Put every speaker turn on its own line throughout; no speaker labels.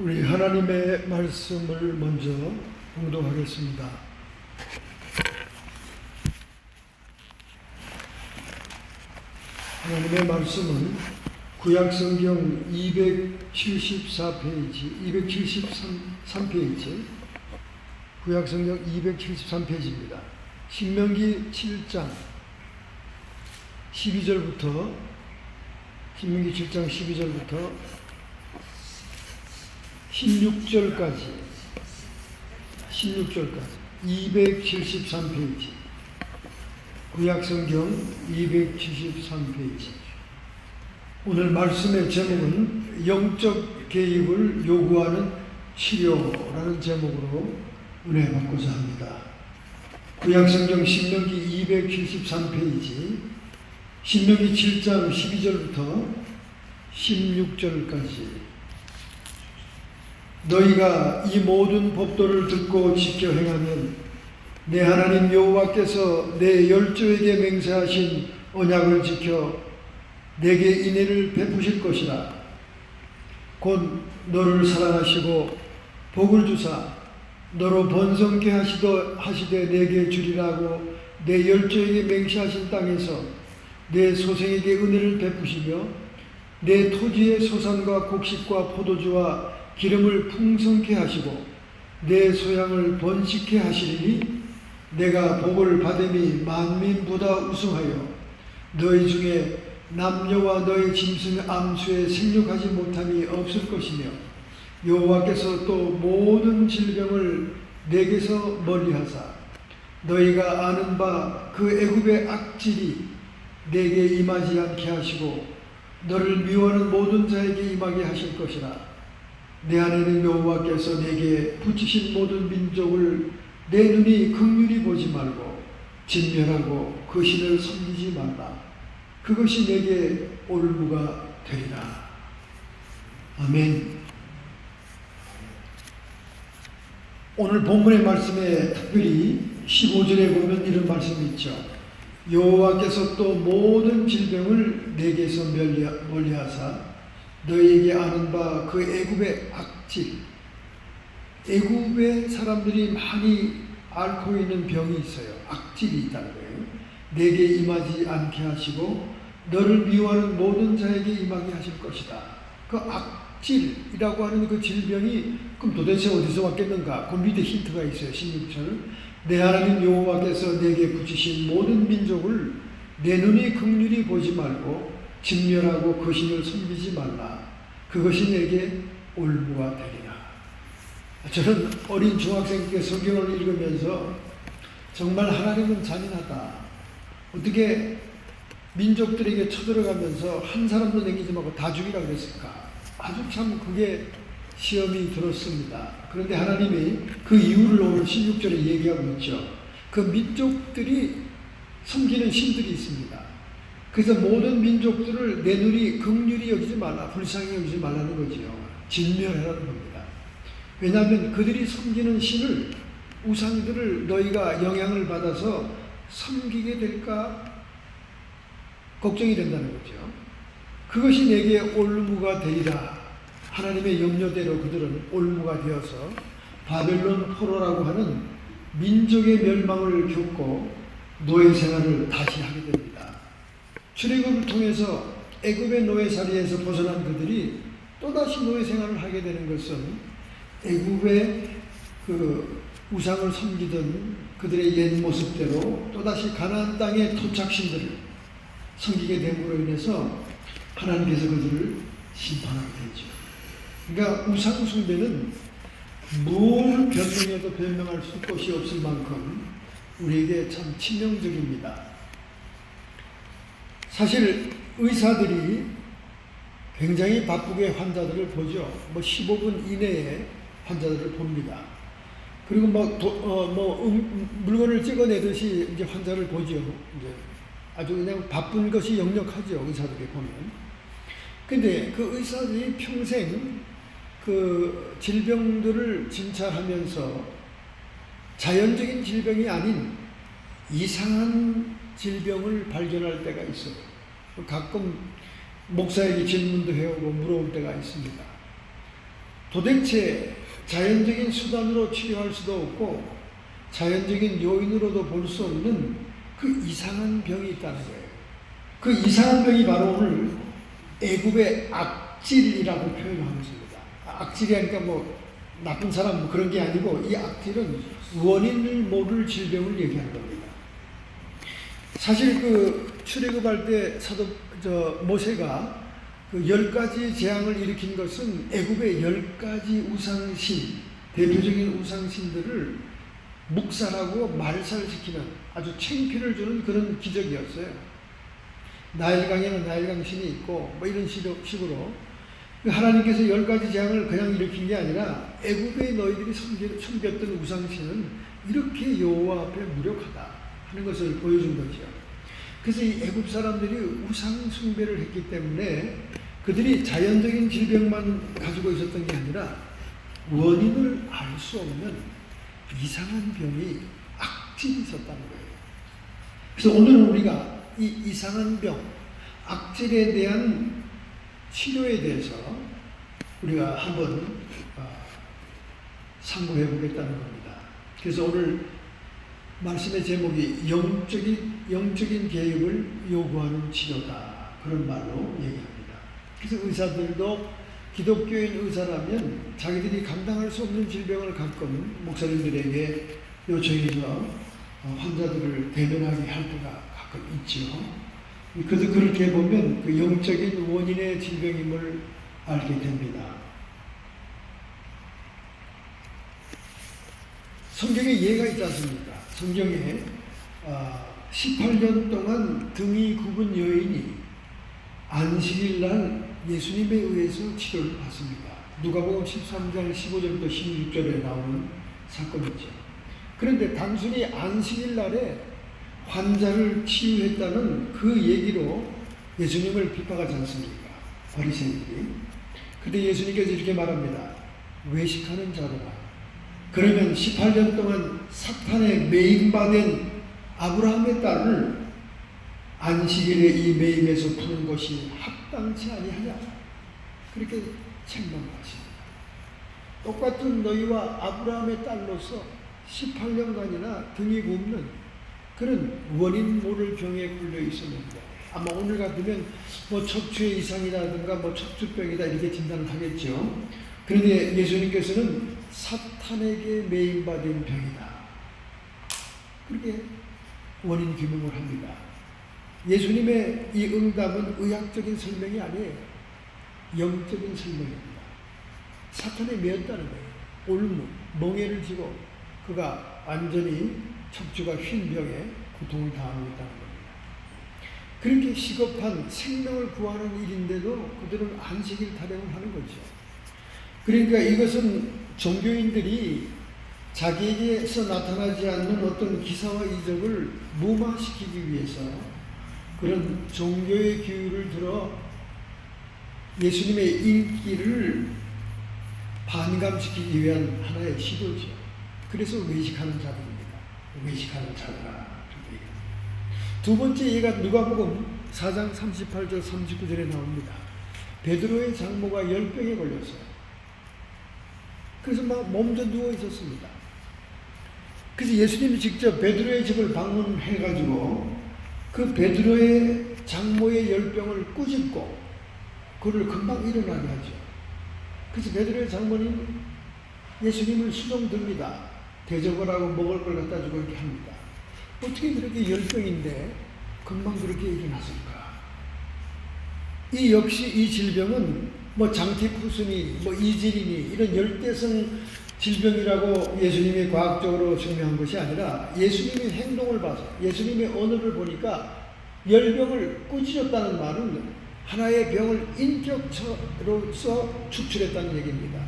우리 하나님의 말씀을 먼저 봉독하겠습니다. 하나님의 말씀은 구약성경 274페이지, 273페이지, 구약성경 273페이지입니다. 신명기 7장 12절부터 16절까지 273페이지, 구약성경 273페이지. 오늘 말씀의 제목은 영적 개입을 요구하는 치료라는 제목으로 은혜 받고자 합니다. 구약성경 신명기 273페이지, 신명기 7장 12절부터 16절까지. 너희가 이 모든 법도를 듣고 지켜 행하면 내 하나님 여호와께서 내 열조에게 맹세하신 언약을 지켜 내게 인애를 베푸실 것이라. 곧 너를 사랑하시고 복을 주사 너로 번성케 하시되 내게 주리라고 내 열조에게 맹세하신 땅에서 내 소생에게 은혜를 베푸시며 내 토지의 소산과 곡식과 포도주와 기름을 풍성케 하시고 내 소양을 번식케 하시리니 내가 복을 받음이 만민보다 우승하여 너희 중에 남녀와 너희 짐승 암수에 생육하지 못함이 없을 것이며 여호와께서 또 모든 질병을 내게서 멀리하사 너희가 아는 바 그 애굽의 악질이 내게 임하지 않게 하시고 너를 미워하는 모든 자에게 임하게 하실 것이라. 내 하나님 여호와께서 내게 붙이신 모든 민족을 내 눈이 긍휼히 보지 말고 진멸하고 그 신을 섬기지 말라. 그것이 내게 올무가 되리라. 아멘. 오늘 본문의 말씀에 특별히 15절에 보면 이런 말씀이 있죠. 여호와께서 또 모든 질병을 내게서 멀리하사 너희에게 아는 바 그 애굽의 악질, 애굽의 사람들이 많이 앓고 있는 병이 있어요. 악질이 있다는 거예요. 내게 임하지 않게 하시고 너를 미워하는 모든 자에게 임하게 하실 것이다. 그 악질이라고 하는 그 질병이 그럼 도대체 어디서 왔겠는가? 그 밑에 힌트가 있어요. 16절. 내 하나님 여호와께서 내게 붙이신 모든 민족을 내 눈이 긍휼히 보지 말고 진멸하고 그 신을 섬기지 말라. 그것이 내게 올무가 되리라. 저는 어린 중학생 때 성경을 읽으면서 정말 하나님은 잔인하다. 어떻게 민족들에게 쳐들어가면서 한 사람도 남기지 말고 다 죽이라고 그랬을까? 아주 참 그게 시험이 들었습니다. 그런데 하나님이 그 이유를 오늘 16절에 얘기하고 있죠. 그 민족들이 섬기는 신들이 있습니다. 그래서 모든 민족들을 내 눈이 긍휼히 여기지 말라, 불쌍히 여기지 말라는 거지요. 진멸하라는 겁니다. 왜냐하면 그들이 섬기는 신을, 우상들을 너희가 영향을 받아서 섬기게 될까 걱정이 된다는 거죠. 그것이 내게 올무가 되리라. 하나님의 염려대로 그들은 올무가 되어서 바벨론 포로라고 하는 민족의 멸망을 겪고 노예 생활을 다시 하게 됩니다. 출애굽을 통해서 애굽의 노예살이에서 벗어난 그들이 또다시 노예 생활을 하게 되는 것은 애굽의 그 우상을 섬기던 그들의 옛 모습대로 또다시 가나안 땅의 토착신들을 섬기게 됨으로 인해서 하나님께서 그들을 심판하게 되죠. 그러니까 우상 숭배는 뭘 변명해도 변명할 곳이 없을 만큼 우리에게 참 치명적입니다. 사실 의사들이 굉장히 바쁘게 환자들을 보죠. 15분 이내에 환자들을 봅니다. 그리고 물건을 찍어내듯이 이제 환자를 보죠. 이제 아주 그냥 바쁜 것이 역력하죠. 의사들이 보면. 근데 그 의사들이 평생 그 질병들을 진찰하면서 자연적인 질병이 아닌 이상한 질병을 발견할 때가 있어요. 가끔 목사에게 질문도 해오고 물어볼 때가 있습니다. 도대체 자연적인 수단으로 치료할 수도 없고 자연적인 요인으로도 볼 수 없는 그 이상한 병이 있다는 거예요. 그 이상한 병이 바로 오늘 애굽의 악질이라고 표현하고 있습니다. 악질이 하니까 뭐 나쁜 사람 뭐 그런 게 아니고 이 악질은 원인을 모를 질병을 얘기하는 겁니다. 사실 그 출애굽할 때 모세가 그 10가지 재앙을 일으킨 것은 애굽의 10가지 우상신, 대표적인 우상신들을 묵살하고 말살시키는 아주 창피를 주는 그런 기적이었어요. 나일강에는 나일강 신이 있고 뭐 이런 식으로 하나님께서 10가지 재앙을 그냥 일으킨 게 아니라 애굽의 너희들이 섬겼던 우상신은 이렇게 여호와 앞에 무력하다 하는 것을 보여준 거죠. 그래서 이 애굽 사람들이 우상 숭배를 했기 때문에 그들이 자연적인 질병만 가지고 있었던 게 아니라 원인을 알 수 없는 이상한 병이 악질이 있었다는 거예요. 그래서 오늘은 우리가 이 이상한 병, 악질에 대한 치료에 대해서 우리가 한번 상고해 보겠다는 겁니다. 그래서 오늘 말씀의 제목이 영적인 개혁을 요구하는 치료다. 그런 말로 얘기합니다. 그래서 의사들도 기독교인 의사라면 자기들이 감당할 수 없는 질병을 가끔 목사님들에게 요청해서 환자들을 대면하게 할 때가 가끔 있죠. 그래서 그렇게 보면 그 영적인 원인의 질병임을 알게 됩니다. 성경에 예가 있지 않습니까? 성경에 18년 동안 등이 굽은 여인이 안식일 날 예수님에 의해서 치료를 받습니다. 누가복음 13장 15절부터 16절에 나오는 사건이죠. 그런데 단순히 안식일 날에 환자를 치유했다는 그 얘기로 예수님을 비판하지 않습니까? 바리새인들이. 그런데 예수님께서 이렇게 말합니다. 외식하는 자로라. 그러면 18년 동안 사탄에 매임받은 아브라함의 딸을 안식일에 이 매임에서 푸는 것이 합당치 아니하냐? 그렇게 책망하십니다. 똑같은 너희와 아브라함의 딸로서 18년간이나 등이 굽는 그런 원인 모를 병에 걸려 있었는데 아마 오늘 같으면 뭐 척추의 이상이라든가 뭐 척추병이다 이렇게 진단을 하겠죠. 그런데 예수님께서는 사탄에게 매임받은 병이다. 그렇게 원인 규명을 합니다. 예수님의 이 응답은 의학적인 설명이 아니에요. 영적인 설명입니다. 사탄에 매였다는 거예요. 올무, 멍에를 지고 그가 완전히 척추가 휜 병에 고통을 당하고 있다는 겁니다. 그렇게 시급한 생명을 구하는 일인데도 그들은 안식일 타령을 하는 거죠. 그러니까 이것은 종교인들이 자기에게서 나타나지 않는 어떤 기사와 이적을 무마시키기 위해서 그런 종교의 기율을 들어 예수님의 인기를 반감시키기 위한 하나의 시도죠. 그래서 외식하는 자들입니다. 외식하는 자들아. 두 번째 예가 누가복음 4장 38절 39절에 나옵니다. 베드로의 장모가 열병에 걸렸어요. 그래서 막 몸져 누워 있었습니다. 그래서 예수님이 직접 베드로의 집을 방문해가지고 그 베드로의 장모의 열병을 꾸짖고 그를 금방 일어나게 하죠. 그래서 베드로의 장모는 예수님을 수종듭니다. 대접을 하고 먹을 걸 갖다 주고 이렇게 합니다. 어떻게 그렇게 열병인데 금방 그렇게 일어났을까? 이 역시 이 질병은 뭐 장티푸스니 뭐 이질이니 이런 열대성 질병이라고 예수님이 과학적으로 증명한 것이 아니라 예수님의 행동을 봐서 예수님의 언어를 보니까 열병을 꾸짖었다는 말은 하나의 병을 인격체로서 축출했다는 얘기입니다.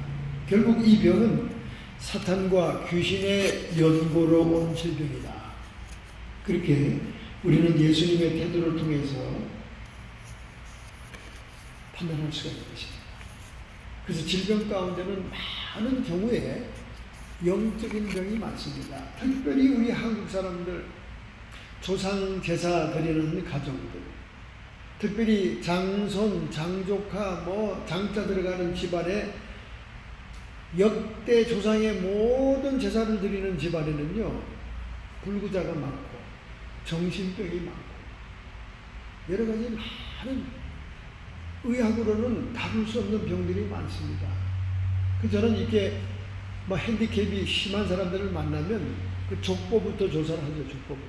결국 이 병은 사탄과 귀신의 연고로 온 질병이다. 그렇게 우리는 예수님의 태도를 통해서 판단할 수가 있는 것입니다. 그래서 질병 가운데는 많은 경우에 영적인 병이 많습니다. 특별히 우리 한국 사람들 조상 제사 드리는 가정들, 특별히 장손, 장조카, 뭐 장자 들어가는 집안에 역대 조상의 모든 제사를 드리는 집안에는요, 불구자가 많고 정신병이 많고 여러 가지 많은 의학으로는 다룰 수 없는 병들이 많습니다. 저는 이렇게 뭐 핸디캡이 심한 사람들을 만나면 그 족보부터 조사를 하죠. 족보부터.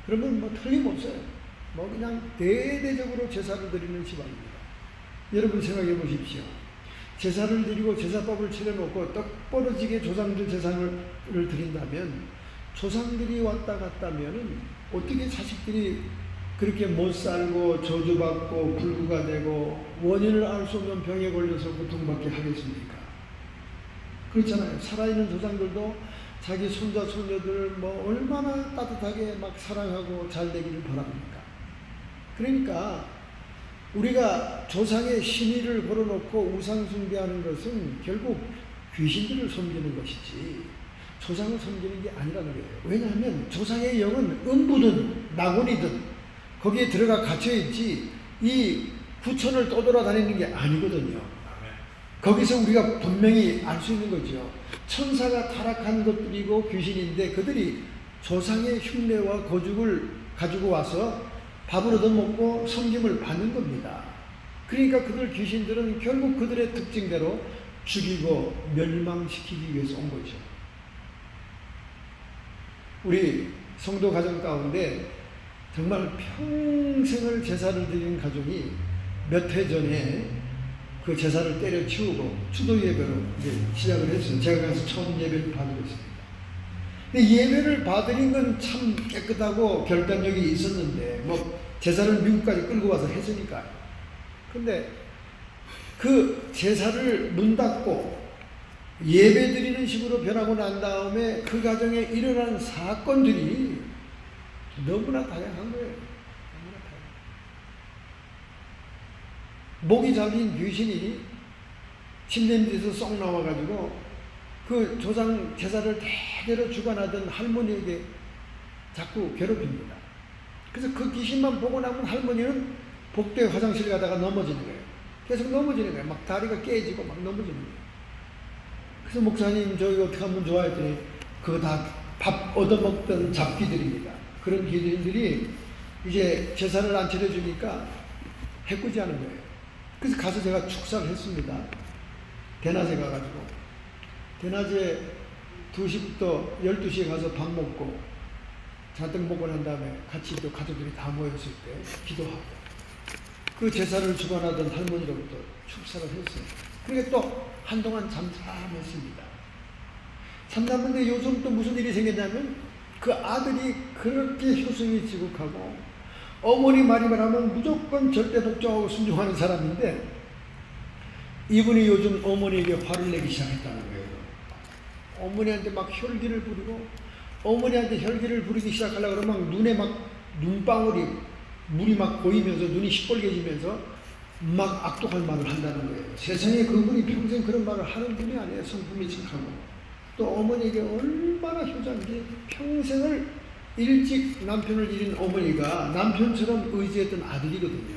그러면 뭐 틀림없어요. 뭐 그냥 대대적으로 제사를 드리는 집안입니다. 여러분 생각해 보십시오. 제사를 드리고 제사법을 차려놓고 떡 벌어지게 조상들 제사를 드린다면, 조상들이 왔다 갔다면은 어떻게 자식들이 그렇게 못 살고 저주받고 불구가 되고 원인을 알 수 없는 병에 걸려서 고통받게 하겠습니까? 그렇잖아요. 살아있는 조상들도 자기 손자 손녀들을 뭐 얼마나 따뜻하게 막 사랑하고 잘 되기를 바랍니까? 그러니까 우리가 조상의 신의를 걸어놓고 우상 숭배하는 것은 결국 귀신들을 섬기는 것이지 조상을 섬기는 게 아니라는 거예요. 왜냐하면 조상의 영은 음부든 낙원이든 거기에 들어가 갇혀있지 이 구천을 떠돌아다니는 게 아니거든요. 거기서 우리가 분명히 알 수 있는 거죠. 천사가 타락한 것들이고 귀신인데 그들이 조상의 흉내와 거죽을 가지고 와서 밥을 얻어먹고 섬김을 받는 겁니다. 그러니까 그들 귀신들은 결국 그들의 특징대로 죽이고 멸망시키기 위해서 온 거죠. 우리 성도 가정 가운데 정말 평생을 제사를 드린 가족이 몇 해 전에 그 제사를 때려치우고 추도 예배로 이제 시작을 했어요. 제가 가서 처음 예배를 받으겠습니다. 근데 예배를 받으린 건 참 깨끗하고 결단력이 있었는데 뭐 제사를 미국까지 끌고 와서 했으니까요. 근데 그 제사를 문 닫고 예배 드리는 식으로 변하고 난 다음에 그 가정에 일어난 사건들이 너무나 다양한 거예요. 너무나 다양한. 목이 잠긴 귀신이 침대 밑에서 쏙 나와가지고 그 조상 제사를 대대로 주관하던 할머니에게 자꾸 괴롭힙니다. 그래서 그 귀신만 보고 나면 할머니는 복도에 화장실 가다가 넘어지는 거예요. 계속 넘어지는 거예요. 막 다리가 깨지고 막 넘어지는 거예요. 그래서 목사님 저기 어떻게 하면 좋아 했더니 그거 다 밥 얻어먹던 잡귀들입니다. 그런 귀신들이 이제 제사를 안 차려주니까 해꾸지 하는 거예요. 그래서 가서 제가 축사를 했습니다. 대낮에 가가지고 대낮에 2시부터 12시에 가서 밥 먹고 잔뜩 먹고 난 다음에 같이 또 가족들이 다 모였을 때 기도하고 그 제사를 주관하던 할머니로부터 축사를 했어요. 그러니까 또 한동안 잠잠했습니다. 잠잠했는데 요즘 또 무슨 일이 생겼냐면 그 아들이 그렇게 효성이 지극하고 어머니 말이만 하면 무조건 절대 복종하고 순종하는 사람인데 이분이 요즘 어머니에게 화를 내기 시작했다는 거예요. 어머니한테 막 혈기를 부리고 어머니한테 혈기를 부리기 시작하려고 그러면 막 눈에 막 눈방울이 물이 막 고이면서 눈이 시뻘개지면서 막 악독한 말을 한다는 거예요. 세상에 그분이 평생 그런 말을 하는 분이 아니에요. 성품이 착하고 또 어머니에게 얼마나 효자인지 평생을 일찍 남편을 잃은 어머니가 남편처럼 의지했던 아들이거든요.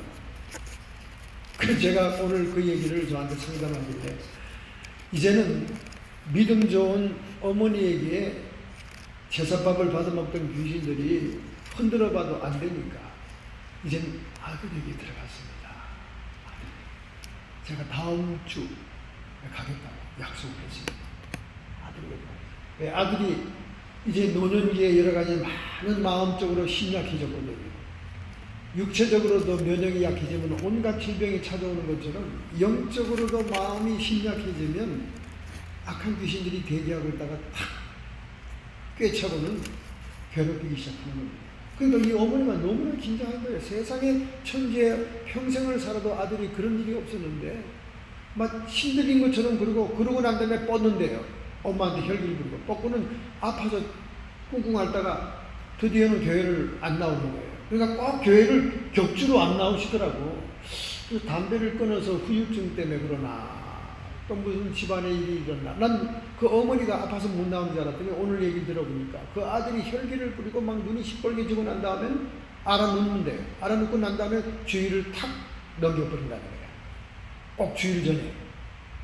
그래서 제가 오늘 그 얘기를 저한테 상담하길래 이제는 믿음 좋은 어머니에게 제사밥을 받아먹던 귀신들이 흔들어 봐도 안 되니까 이젠 아들에게 들어갔습니다. 제가 다음 주 가겠다고 약속을 했습니다. 아들이 이제 노년기에 여러 가지 많은 마음적으로 심약해졌거든요. 육체적으로도 면역이 약해지면 온갖 질병이 찾아오는 것처럼 영적으로도 마음이 심약해지면 악한 귀신들이 대기하고 있다가 탁 꿰차고는 괴롭히기 시작하는 겁니다. 그러니까 이 어머니가 너무나 긴장한 거예요. 세상에 천지에 평생을 살아도 아들이 그런 일이 없었는데 막 힘들인 것처럼 그러고 난 다음에 뻗는데요. 엄마한테 혈기를 부리고 뻗고는 아파서 꿍꿍 앓다가 드디어는 교회를 안 나오는 거예요. 그러니까 꼭 교회를 격주로 안 나오시더라고. 그래서 담배를 끊어서 후유증 때문에 그러나 또 무슨 집안에 일이 일어나. 난 그 어머니가 아파서 못 나오는 줄 알았더니 오늘 얘기 들어보니까 그 아들이 혈기를 부리고 막 눈이 시뻘개지고 난 다음엔 알아놓는데 알아놓고 난 다음에 주의를 탁 넘겨버린다는 거야. 꼭 주일 전에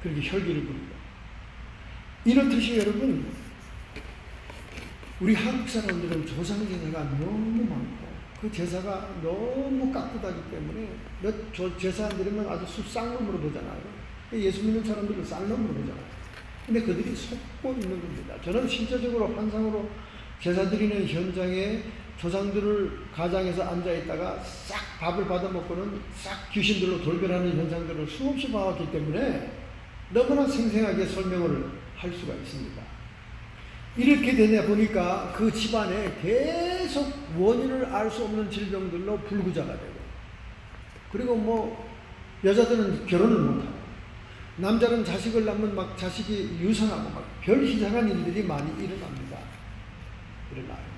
그렇게 혈기를 부리고. 이렇듯이 여러분, 우리 한국 사람들은 조상 제사가 너무 많고 그 제사가 너무 깍듯하기 때문에 제사 안 드리면 아주 쌍놈으로 보잖아요. 예수 믿는 사람들은 쌍놈으로 보잖아요. 근데 그들이 속고 있는 겁니다. 저는 실제적으로 환상으로 제사 드리는 현장에 조상들을 가장에서 앉아있다가 싹 밥을 받아먹고는 싹 귀신들로 돌변하는 현상들을 수없이 봐왔기 때문에 너무나 생생하게 설명을 할 수가 있습니다. 이렇게 되냐 보니까 그 집안에 계속 원인을 알 수 없는 질병들로 불구자가 되고, 그리고 뭐 여자들은 결혼을 못하고 남자는 자식을 낳으면 막 자식이 유산하고 막 별 희한한 일들이 많이 일어납니다. 일어나요.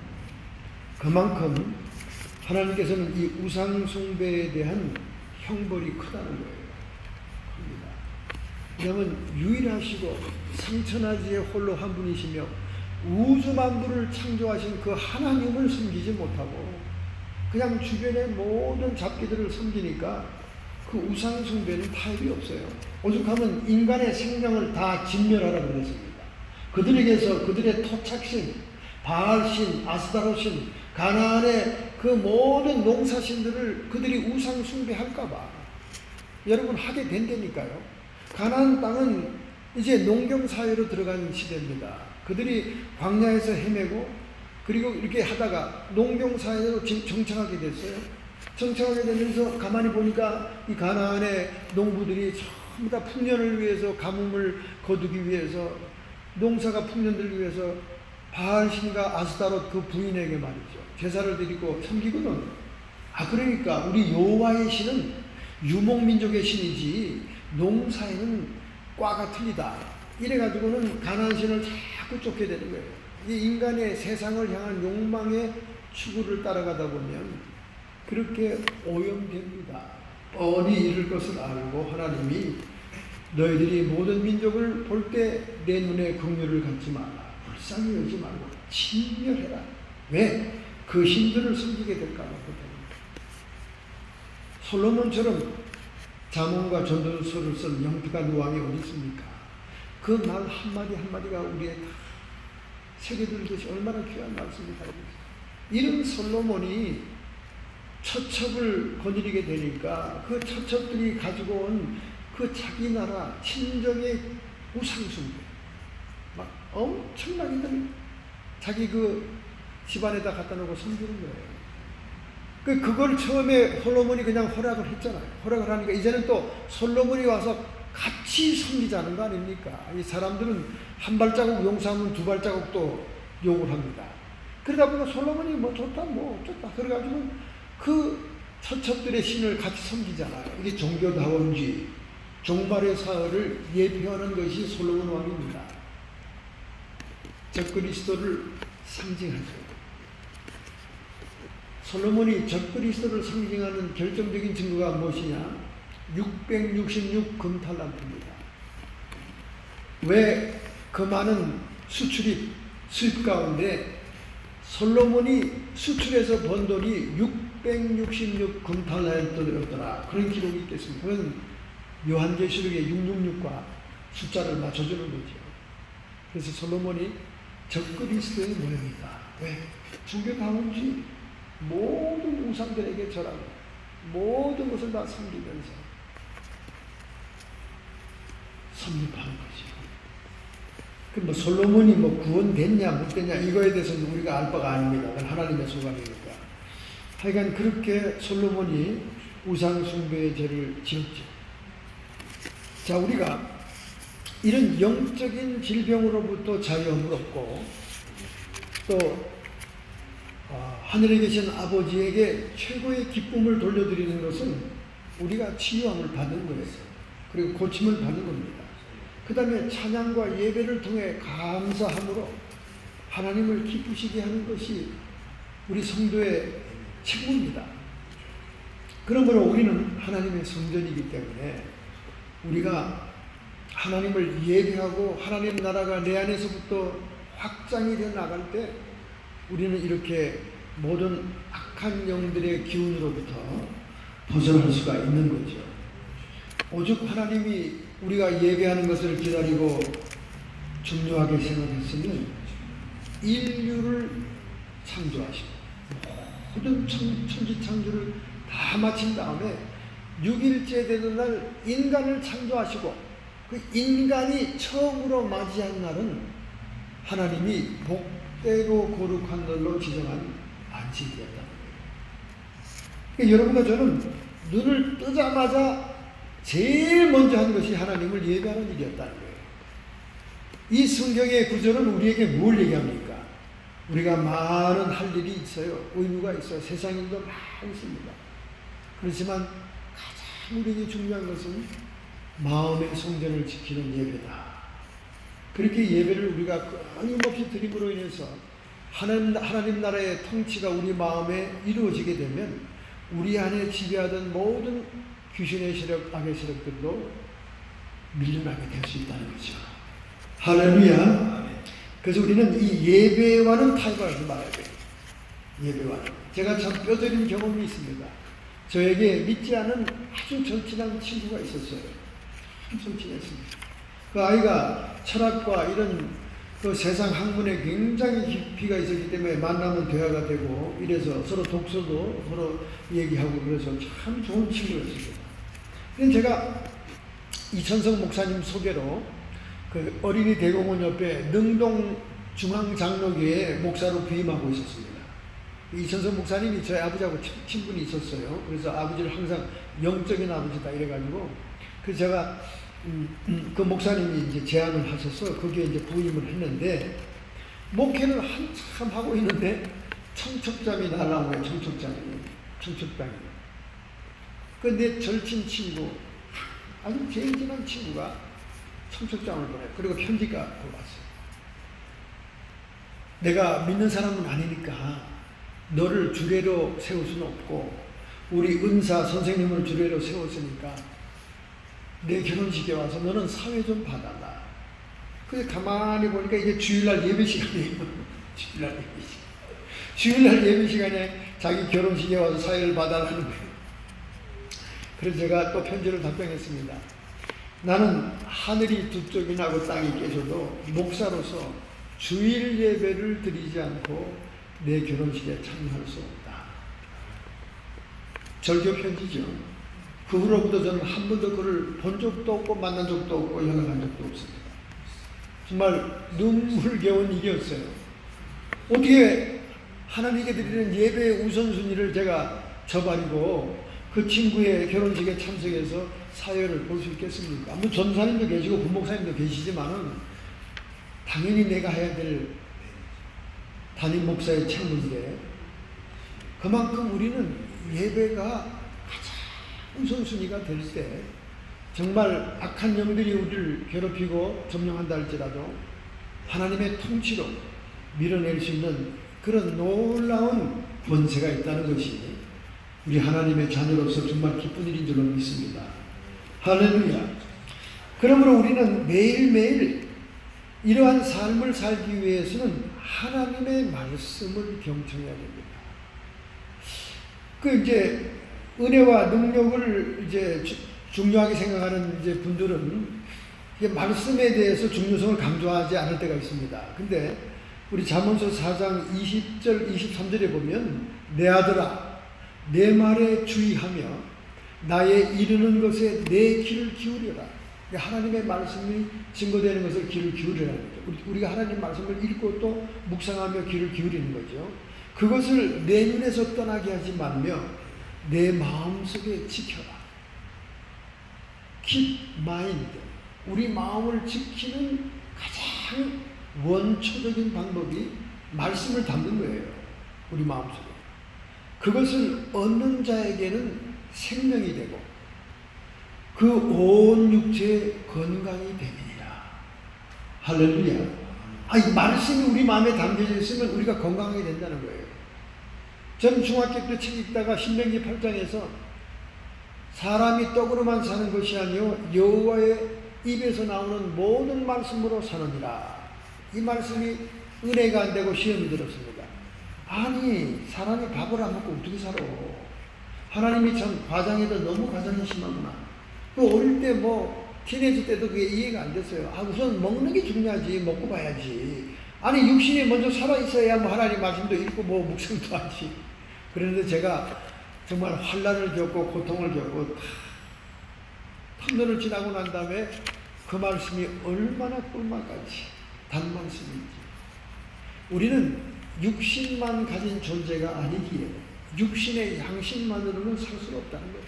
그만큼 하나님께서는 이 우상 숭배에 대한 형벌이 크다는 거예요. 큽니다. 왜냐하면 유일하시고 상천하지에 홀로 한 분이시며 우주 만물을 창조하신 그 하나님을 섬기지 못하고 그냥 주변의 모든 잡기들을 섬기니까 그 우상 숭배는 타협이 없어요. 오죽하면 인간의 생명을 다 진멸하라고 그랬습니다. 그들에게서 그들의 토착신, 바알신, 아스타롯신, 가나안의 그 모든 농사신들을 그들이 우상 숭배할까봐 여러분 하게 된다니까요. 가나안 땅은 이제 농경사회로 들어간 시대입니다. 그들이 광야에서 헤매고 그리고 이렇게 하다가 농경사회로 정착하게 됐어요. 정착하게 되면서 가만히 보니까 이 가나안의 농부들이 전부 다 풍년을 위해서 가뭄을 거두기 위해서 농사가 풍년들기 위해서 바알신과 아스타롯 그 부인에게 말이죠. 제사를 드리고 섬기거든. 그러니까 우리 여호와의 신은 유목민족의 신이지 농사에는 과가 틀리다. 이래가지고는 가나안 신을 자꾸 쫓게 되는 거예요. 이 인간의 세상을 향한 욕망의 추구를 따라가다 보면 그렇게 오염됩니다. 뻔히 이를 것을 알고 하나님이 너희들이 모든 민족을 볼 때 내 눈에 긍휼을 갖지 말라. 불쌍히 여기지 말고 진멸해라. 왜? 그 신들을 섬기게 될까 봐. 솔로몬처럼 잠언과 전도서를 쓴 영특한 왕이 어디 있습니까? 그 말 한마디 한마디가 우리의 다 새겨들듯이 얼마나 귀한 말씀입니까? 이런 솔로몬이 처첩을 거느리게 되니까 그 처첩들이 가지고 온 그 자기 나라 친정의 우상숭배 막 엄청나게들 자기 그 집안에다 갖다 놓고 섬기는 거예요. 그걸 처음에 솔로몬이 그냥 허락을 했잖아요. 허락을 하니까 이제는 또 솔로몬이 와서 같이 섬기자는 거 아닙니까? 이 사람들은 한 발자국 용서하면 두 발자국 또 욕을 합니다. 그러다 보니까 솔로몬이 뭐 좋다 뭐 어쩌다 그래가지고 그 처첩들의 신을 같이 섬기잖아요. 이게 종교다원주의, 종말의 사흘을 예표하는 것이 솔로몬 왕입니다. 적그리스도를 상징하죠. 솔로몬이 적그리스도를 상징하는 결정적인 증거가 무엇이냐? 666 금탈란트입니다. 왜 그 많은 수출입 수입 가운데 솔로몬이 수출해서 번 돈이 666 금탈란트였더라. 그런 기록이 있겠습니다. 그건 요한계시록의 666과 숫자를 맞춰주는 거죠. 그래서 솔로몬이 적그리스도의 모형이다. 왜? 종교다원주의, 모든 우상들에게 절하고 모든 것을 다 섬기면서 섭립하는 거죠. 그럼 뭐 솔로몬이 뭐 구원됐냐 못 됐냐 이거에 대해서는 우리가 알 바가 아닙니다. 그건 하나님의 소감이니까. 하여간 그렇게 솔로몬이 우상 숭배의 죄를 지었죠. 자, 우리가 이런 영적인 질병으로부터 자유함을 얻고 또 하늘에 계신 아버지에게 최고의 기쁨을 돌려드리는 것은 우리가 치유함을 받는 거예요. 그리고 고침을 받는 겁니다. 그 다음에 찬양과 예배를 통해 감사함으로 하나님을 기쁘시게 하는 것이 우리 성도의 책무입니다. 그러므로 우리는 하나님의 성전이기 때문에 우리가 하나님을 예배하고 하나님 나라가 내 안에서부터 확장이 되어 나갈 때 우리는 이렇게 모든 악한 영들의 기운으로부터 벗어날 수가 있는 거죠. 오직 하나님이 우리가 예배하는 것을 기다리고 중요하게 생각했으면 인류를 창조하시고 모든 천지창조를 다 마친 다음에 6일째 되는 날 인간을 창조하시고 그 인간이 처음으로 맞이한 날은 하나님이 복되고 거룩한 날로 지정한 안식이었다는 거예요. 그러니까 여러분과 저는 눈을 뜨자마자 제일 먼저 한 것이 하나님을 예배하는 일이었다는 거예요. 이 성경의 구절은 우리에게 뭘 얘기합니까? 우리가 많은 할 일이 있어요. 의무가 있어요. 세상 일도 많습니다. 그렇지만 가장 우리에게 중요한 것은 마음의 성전을 지키는 예배다. 그렇게 예배를 우리가 끊임없이 드림으로 인해서 하나님 나라의 통치가 우리 마음에 이루어지게 되면 우리 안에 지배하던 모든 귀신의 세력, 악의 세력들도 밀려나게 될 수 있다는 거죠. 할렐루야. 그래서 우리는 이 예배와는 타협하지 말아야 돼요. 예배와는. 제가 참 뼈저린 경험이 있습니다. 저에게 믿지 않은 아주 절친한 친구가 있었어요. 참 절친했습니다. 그 아이가 철학과 이런 그 세상 학문에 굉장히 깊이가 있었기 때문에 만나면 대화가 되고 이래서 서로 독서도 서로 얘기하고 그래서 참 좋은 친구였습니다. 그래서 제가 이천성 목사님 소개로 그 어린이 대공원 옆에 능동 중앙장로교회 목사로 부임하고 있었습니다. 이천성 목사님이 저희 아버지하고 친분이 있었어요. 그래서 아버지를 항상 영적인 아버지다 이래가지고 그래서 제가 그 목사님이 이제 제안을 하셔서 거기에 이제 부임을 했는데 목회를 한참 하고 있는데 청첩장이 날라온 거예요. 청첩장이. 근데 절친 친구, 아주 제일 친한 친구가 청첩장을 보내요. 그리고 편지가 왔어요. 내가 믿는 사람은 아니니까 너를 주례로 세울 수는 없고 우리 은사 선생님을 주례로 세웠으니까 내 결혼식에 와서 너는 사회 좀 봐달라. 그래서 가만히 보니까 이게 주일날 예배 시간이에요. 주일날 예배 시간에 자기 결혼식에 와서 사회를 봐달라는 거예요. 그래서 제가 또 편지를 답변했습니다. 나는 하늘이 두 쪽이 나고 땅이 깨져도 목사로서 주일 예배를 드리지 않고 내 결혼식에 참여할 수 없다. 절교 편지죠. 그 후로부터 저는 한 번도 그를 본 적도 없고 만난 적도 없고 연락한 적도 없습니다. 정말 눈물겨운 일이었어요. 어떻게 하나님께 드리는 예배의 우선순위를 제가 저버리고 그 친구의 결혼식에 참석해서 사회를 볼 수 있겠습니까? 뭐 전사님도 계시고 부목사님도 계시지만은 당연히 내가 해야 될 담임 목사의 책무인데 그만큼 우리는 예배가 가장 우선순위가 될 때 정말 악한 영들이 우리를 괴롭히고 점령한다 할지라도 하나님의 통치로 밀어낼 수 있는 그런 놀라운 권세가 있다는 것이 우리 하나님의 자녀로서 정말 기쁜 일인 줄로 믿습니다. 할렐루야. 그러므로 우리는 매일매일 이러한 삶을 살기 위해서는 하나님의 말씀을 경청해야 됩니다. 그 이제 은혜와 능력을 이제 중요하게 생각하는 이제 분들은 이게 말씀에 대해서 중요성을 강조하지 않을 때가 있습니다. 근데 우리 잠언서 4장 20절 23절에 보면 내 아들아 내 말에 주의하며 나의 이르는 것에 내 귀를 기울여라. 하나님의 말씀이 증거되는 것을 귀를 기울이라는 거죠. 우리가 하나님 말씀을 읽고 또 묵상하며 귀를 기울이는 거죠. 그것을 내 눈에서 떠나게 하지 말며 내 마음속에 지켜라. Keep mind. 우리 마음을 지키는 가장 원초적인 방법이 말씀을 담는 거예요. 우리 마음속에. 그것을 얻는 자에게는 생명이 되고 그 온 육체의 건강이 되느니라. 할렐루야. 이 말씀이 우리 마음에 담겨져 있으면 우리가 건강하게 된다는 거예요. 저는 중학교 때 책 읽다가 신명기 8장에서 사람이 떡으로만 사는 것이 아니요 여호와의 입에서 나오는 모든 말씀으로 사느니라. 이 말씀이 은혜가 안 되고 시험이 들었습니다. 아니 사람이 밥을 안 먹고 어떻게 살아? 하나님이 참 과장에다 너무 과장이 심하구나. 그 어릴 때 뭐 티네이저 때도 그게 이해가 안 됐어요. 우선 먹는 게 중요하지. 먹고 봐야지. 아니 육신이 먼저 살아있어야 뭐 하나님 말씀도 읽고 뭐 묵상도 하지. 그런데 제가 정말 환난을 겪고 고통을 겪고 터널을 지나고 난 다음에 그 말씀이 얼마나 꿀맛같이 단 말씀인지. 우리는 육신만 가진 존재가 아니기에 육신의 양식만으로는 살 수가 없다는 거예요.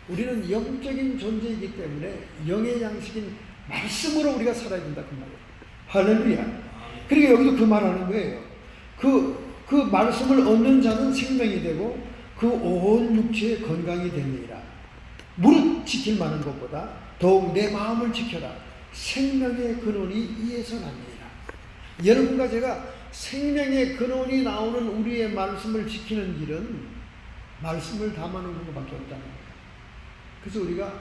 우리는 영적인 존재이기 때문에 영의 양식인 말씀으로 우리가 살아야 된다 그 말이에요. 할렐루야. 그러니까 여기도 그 말하는 거예요. 그 말씀을 얻는 자는 생명이 되고 그 온 육체의 건강이 되느니라. 무릇 지킬 만한 것보다 더욱 내 마음을 지켜라. 생명의 근원이 이에서 나느니라. 여러분과 제가 생명의 근원이 나오는 우리의 말씀을 지키는 길은 말씀을 담아놓는 것밖에 없다는 거예요. 그래서 우리가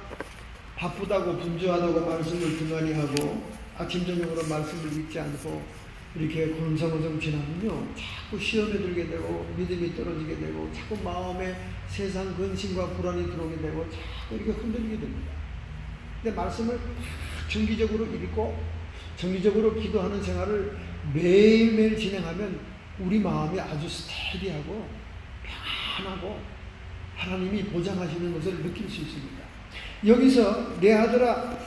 바쁘다고 분주하다고 말씀을 등한히 하고 아침 저녁으로 말씀을 읽지 않고 이렇게 곤성곤성 지나면요 자꾸 시험에 들게 되고 믿음이 떨어지게 되고 자꾸 마음에 세상 근심과 불안이 들어오게 되고 자꾸 이렇게 흔들리게 됩니다. 근데 말씀을 정기적으로 읽고 정기적으로 기도하는 생활을 매일매일 진행하면 우리 마음이 아주 스테디하고 편하고 하나님이 보장하시는 것을 느낄 수 있습니다. 여기서 내 아들아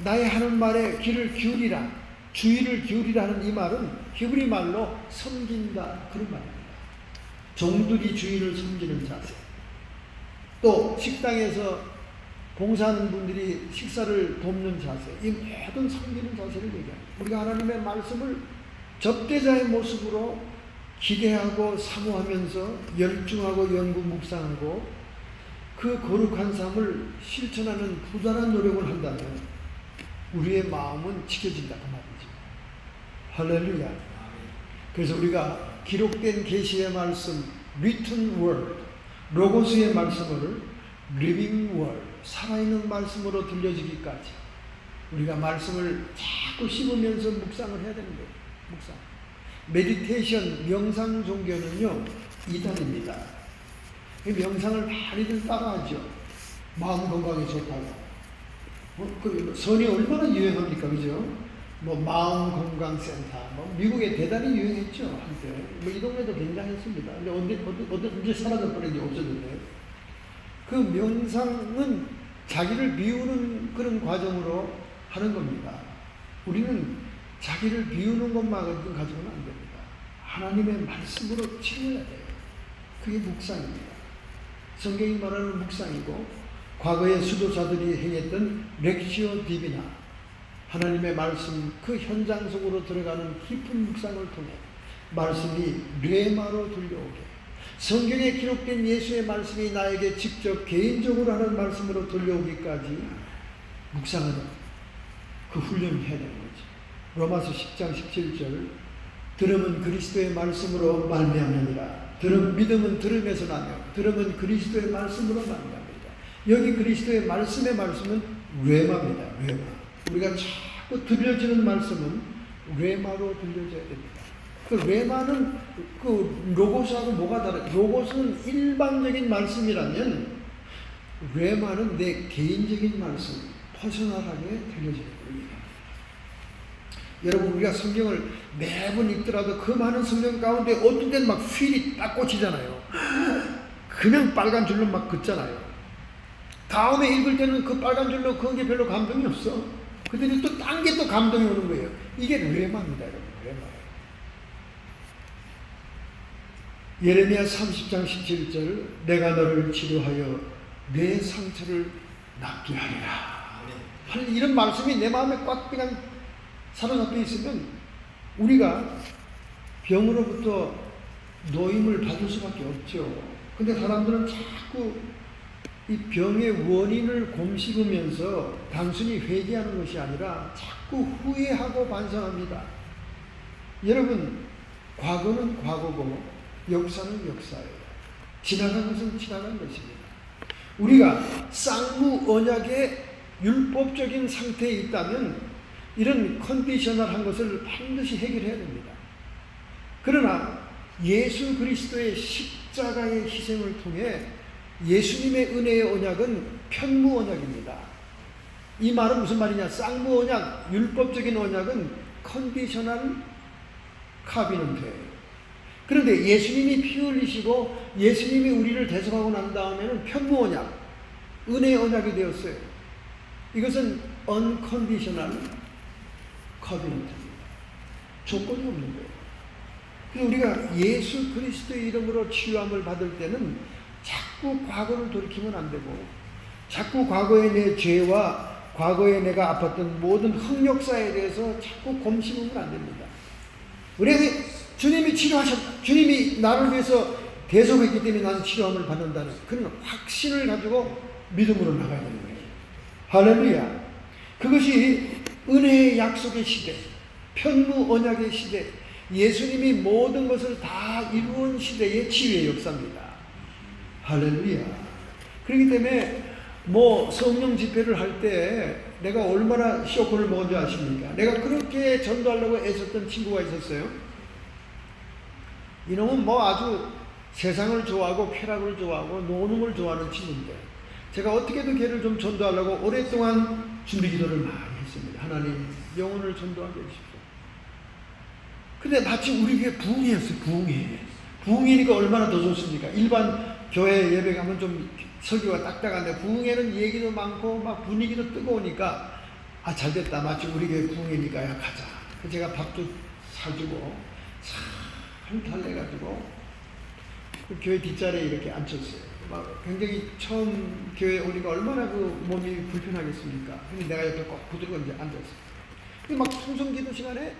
나의 하는 말에 귀를 기울이라, 주의를 기울이라 하는 이 말은 히브리 말로 섬긴다 그런 말입니다. 종들이 주인을 섬기는 자세, 또 식당에서 봉사하는 분들이 식사를 돕는 자세, 이 모든 섬기는 자세를 얘기합니다. 우리가 하나님의 말씀을 접대자의 모습으로 기대하고 사모하면서 열중하고 연구 묵상하고 그 거룩한 삶을 실천하는 부단한 노력을 한다면 우리의 마음은 지켜진다 그 말이죠. 할렐루야. 그래서 우리가 기록된 계시의 말씀, written word, 로고스의 말씀을 living word, 살아있는 말씀으로 들려지기까지 우리가 말씀을 자꾸 씹으면서 묵상을 해야 되는 거예요. 묵상. 메디테이션, 명상 종교는요 이단입니다. 명상을 많이들 따라하죠. 마음 건강에 좋다고. 그 선이 얼마나 유행합니까, 그죠? 뭐 마음 건강센터, 뭐 미국에 대단히 유행했죠 한때. 뭐 이 동네도 굉장했습니다. 근데 언제 사라져 버린지 없어졌네요. 그 명상은 자기를 비우는 그런 과정으로 하는 겁니다. 우리는 자기를 비우는 것만은 가지고는 안 됩니다. 하나님의 말씀으로 채워야 돼요. 그게 묵상입니다. 성경이 말하는 묵상이고 과거의 수도사들이 행했던 렉시오 디비나, 하나님의 말씀 그 현장 속으로 들어가는 깊은 묵상을 통해 말씀이 뇌마로 들려오게, 성경에 기록된 예수의 말씀이 나에게 직접 개인적으로 하는 말씀으로 들려오기까지 묵상하는 그 훈련을 해야 되는 거죠. 로마서 10장 17절 들음은 그리스도의 말씀으로 말미암느니라. 믿음은 들음에서 나며 들음은 그리스도의 말씀으로 말미암느니라. 여기 그리스도의 말씀의 말씀은 뇌마입니다. 뇌마. 우리가 자꾸 들려지는 말씀은 뇌마로 들려져야 됩니다. 그 뇌마는 그 로고스하고 뭐가 다르죠? 로고스는 일반적인 말씀이라면 뇌마는 내 개인적인 말씀, 퍼스널하게 들려지는 겁니다. 여러분, 우리가 성경을 매번 읽더라도 그 많은 성경 가운데 어떤 때는 막 휠이 딱 꽂히잖아요. 그냥 빨간 줄로 막 긋잖아요. 다음에 읽을 때는 그 빨간 줄로 그게 별로 감동이 없어. 그때는 또 딴 게 또 감동이 오는 거예요. 이게 뇌마입니다, 여러분. 뇌마. 예레미야 30장 17절 내가 너를 치료하여 내 상처를 낫게 하리라. 이런 말씀이 내 마음에 꽉 그냥 사로잡혀 있으면 우리가 병으로부터 노임을 받을 수밖에 없죠. 근데 사람들은 자꾸 이 병의 원인을 곰씹으면서 단순히 회개하는 것이 아니라 자꾸 후회하고 반성합니다. 여러분, 과거는 과거고 역사는 역사예요. 지나간 것은 지나간 것입니다. 우리가 쌍무 언약의 율법적인 상태에 있다면 이런 컨디셔널한 것을 반드시 해결해야 됩니다. 그러나 예수 그리스도의 십자가의 희생을 통해 예수님의 은혜의 언약은 편무 언약입니다. 이 말은 무슨 말이냐? 쌍무 언약, 율법적인 언약은 컨디셔널 카비넌트예요. 그런데 예수님이 피 흘리시고 예수님이 우리를 대속하고 난 다음에는 편무 언약, 은혜의 언약이 되었어요. 이것은 unconditional covenant입니다. 조건이 없는 거예요. 그래서 우리가 예수 그리스도의 이름으로 치유함을 받을 때는 자꾸 과거를 돌이키면 안 되고, 자꾸 과거의 내 죄와 과거에 내가 아팠던 모든 흑역사에 대해서 자꾸 곰씹으면 안 됩니다. 우리가 주님이 치료하셨다, 주님이 나를 위해서 대속했기 때문에 나는 치료함을 받는다는 그런 확신을 가지고 믿음으로 나가야 되는 거예요. 할렐루야. 그것이 은혜의 약속의 시대, 편무 언약의 시대, 예수님이 모든 것을 다 이루은 시대의 치유의 역사입니다. 할렐루야. 그렇기 때문에 성령 집회를 할 때 내가 얼마나 쇼크를 먹은 줄 아십니까? 내가 그렇게 전도하려고 애썼던 친구가 있었어요. 이놈은 아주 세상을 좋아하고 쾌락을 좋아하고 노는 걸 좋아하는 친구인데, 제가 어떻게든 걔를 좀 전도하려고 오랫동안 준비 기도를 많이 했습니다. 하나님, 영혼을 전도하게 해주십시오. 근데 마치 우리 교회 부흥회였어요. 부흥회니까 얼마나 더 좋습니까? 일반 교회 예배 가면 좀 설교가 딱딱한데, 부흥회는 얘기도 많고 막 분위기도 뜨거우니까 잘됐다, 마치 우리 교회 부흥회니까 야 가자. 제가 밥도 사주고 잘 달래가지고 그 교회 뒷자리에 이렇게 앉혔어요. 막 굉장히 처음 교회 오니까 얼마나 그 몸이 불편하겠습니까? 근데 내가 옆에 꼭 붙들고 이제 앉았어요. 근데 막 충성기도 시간에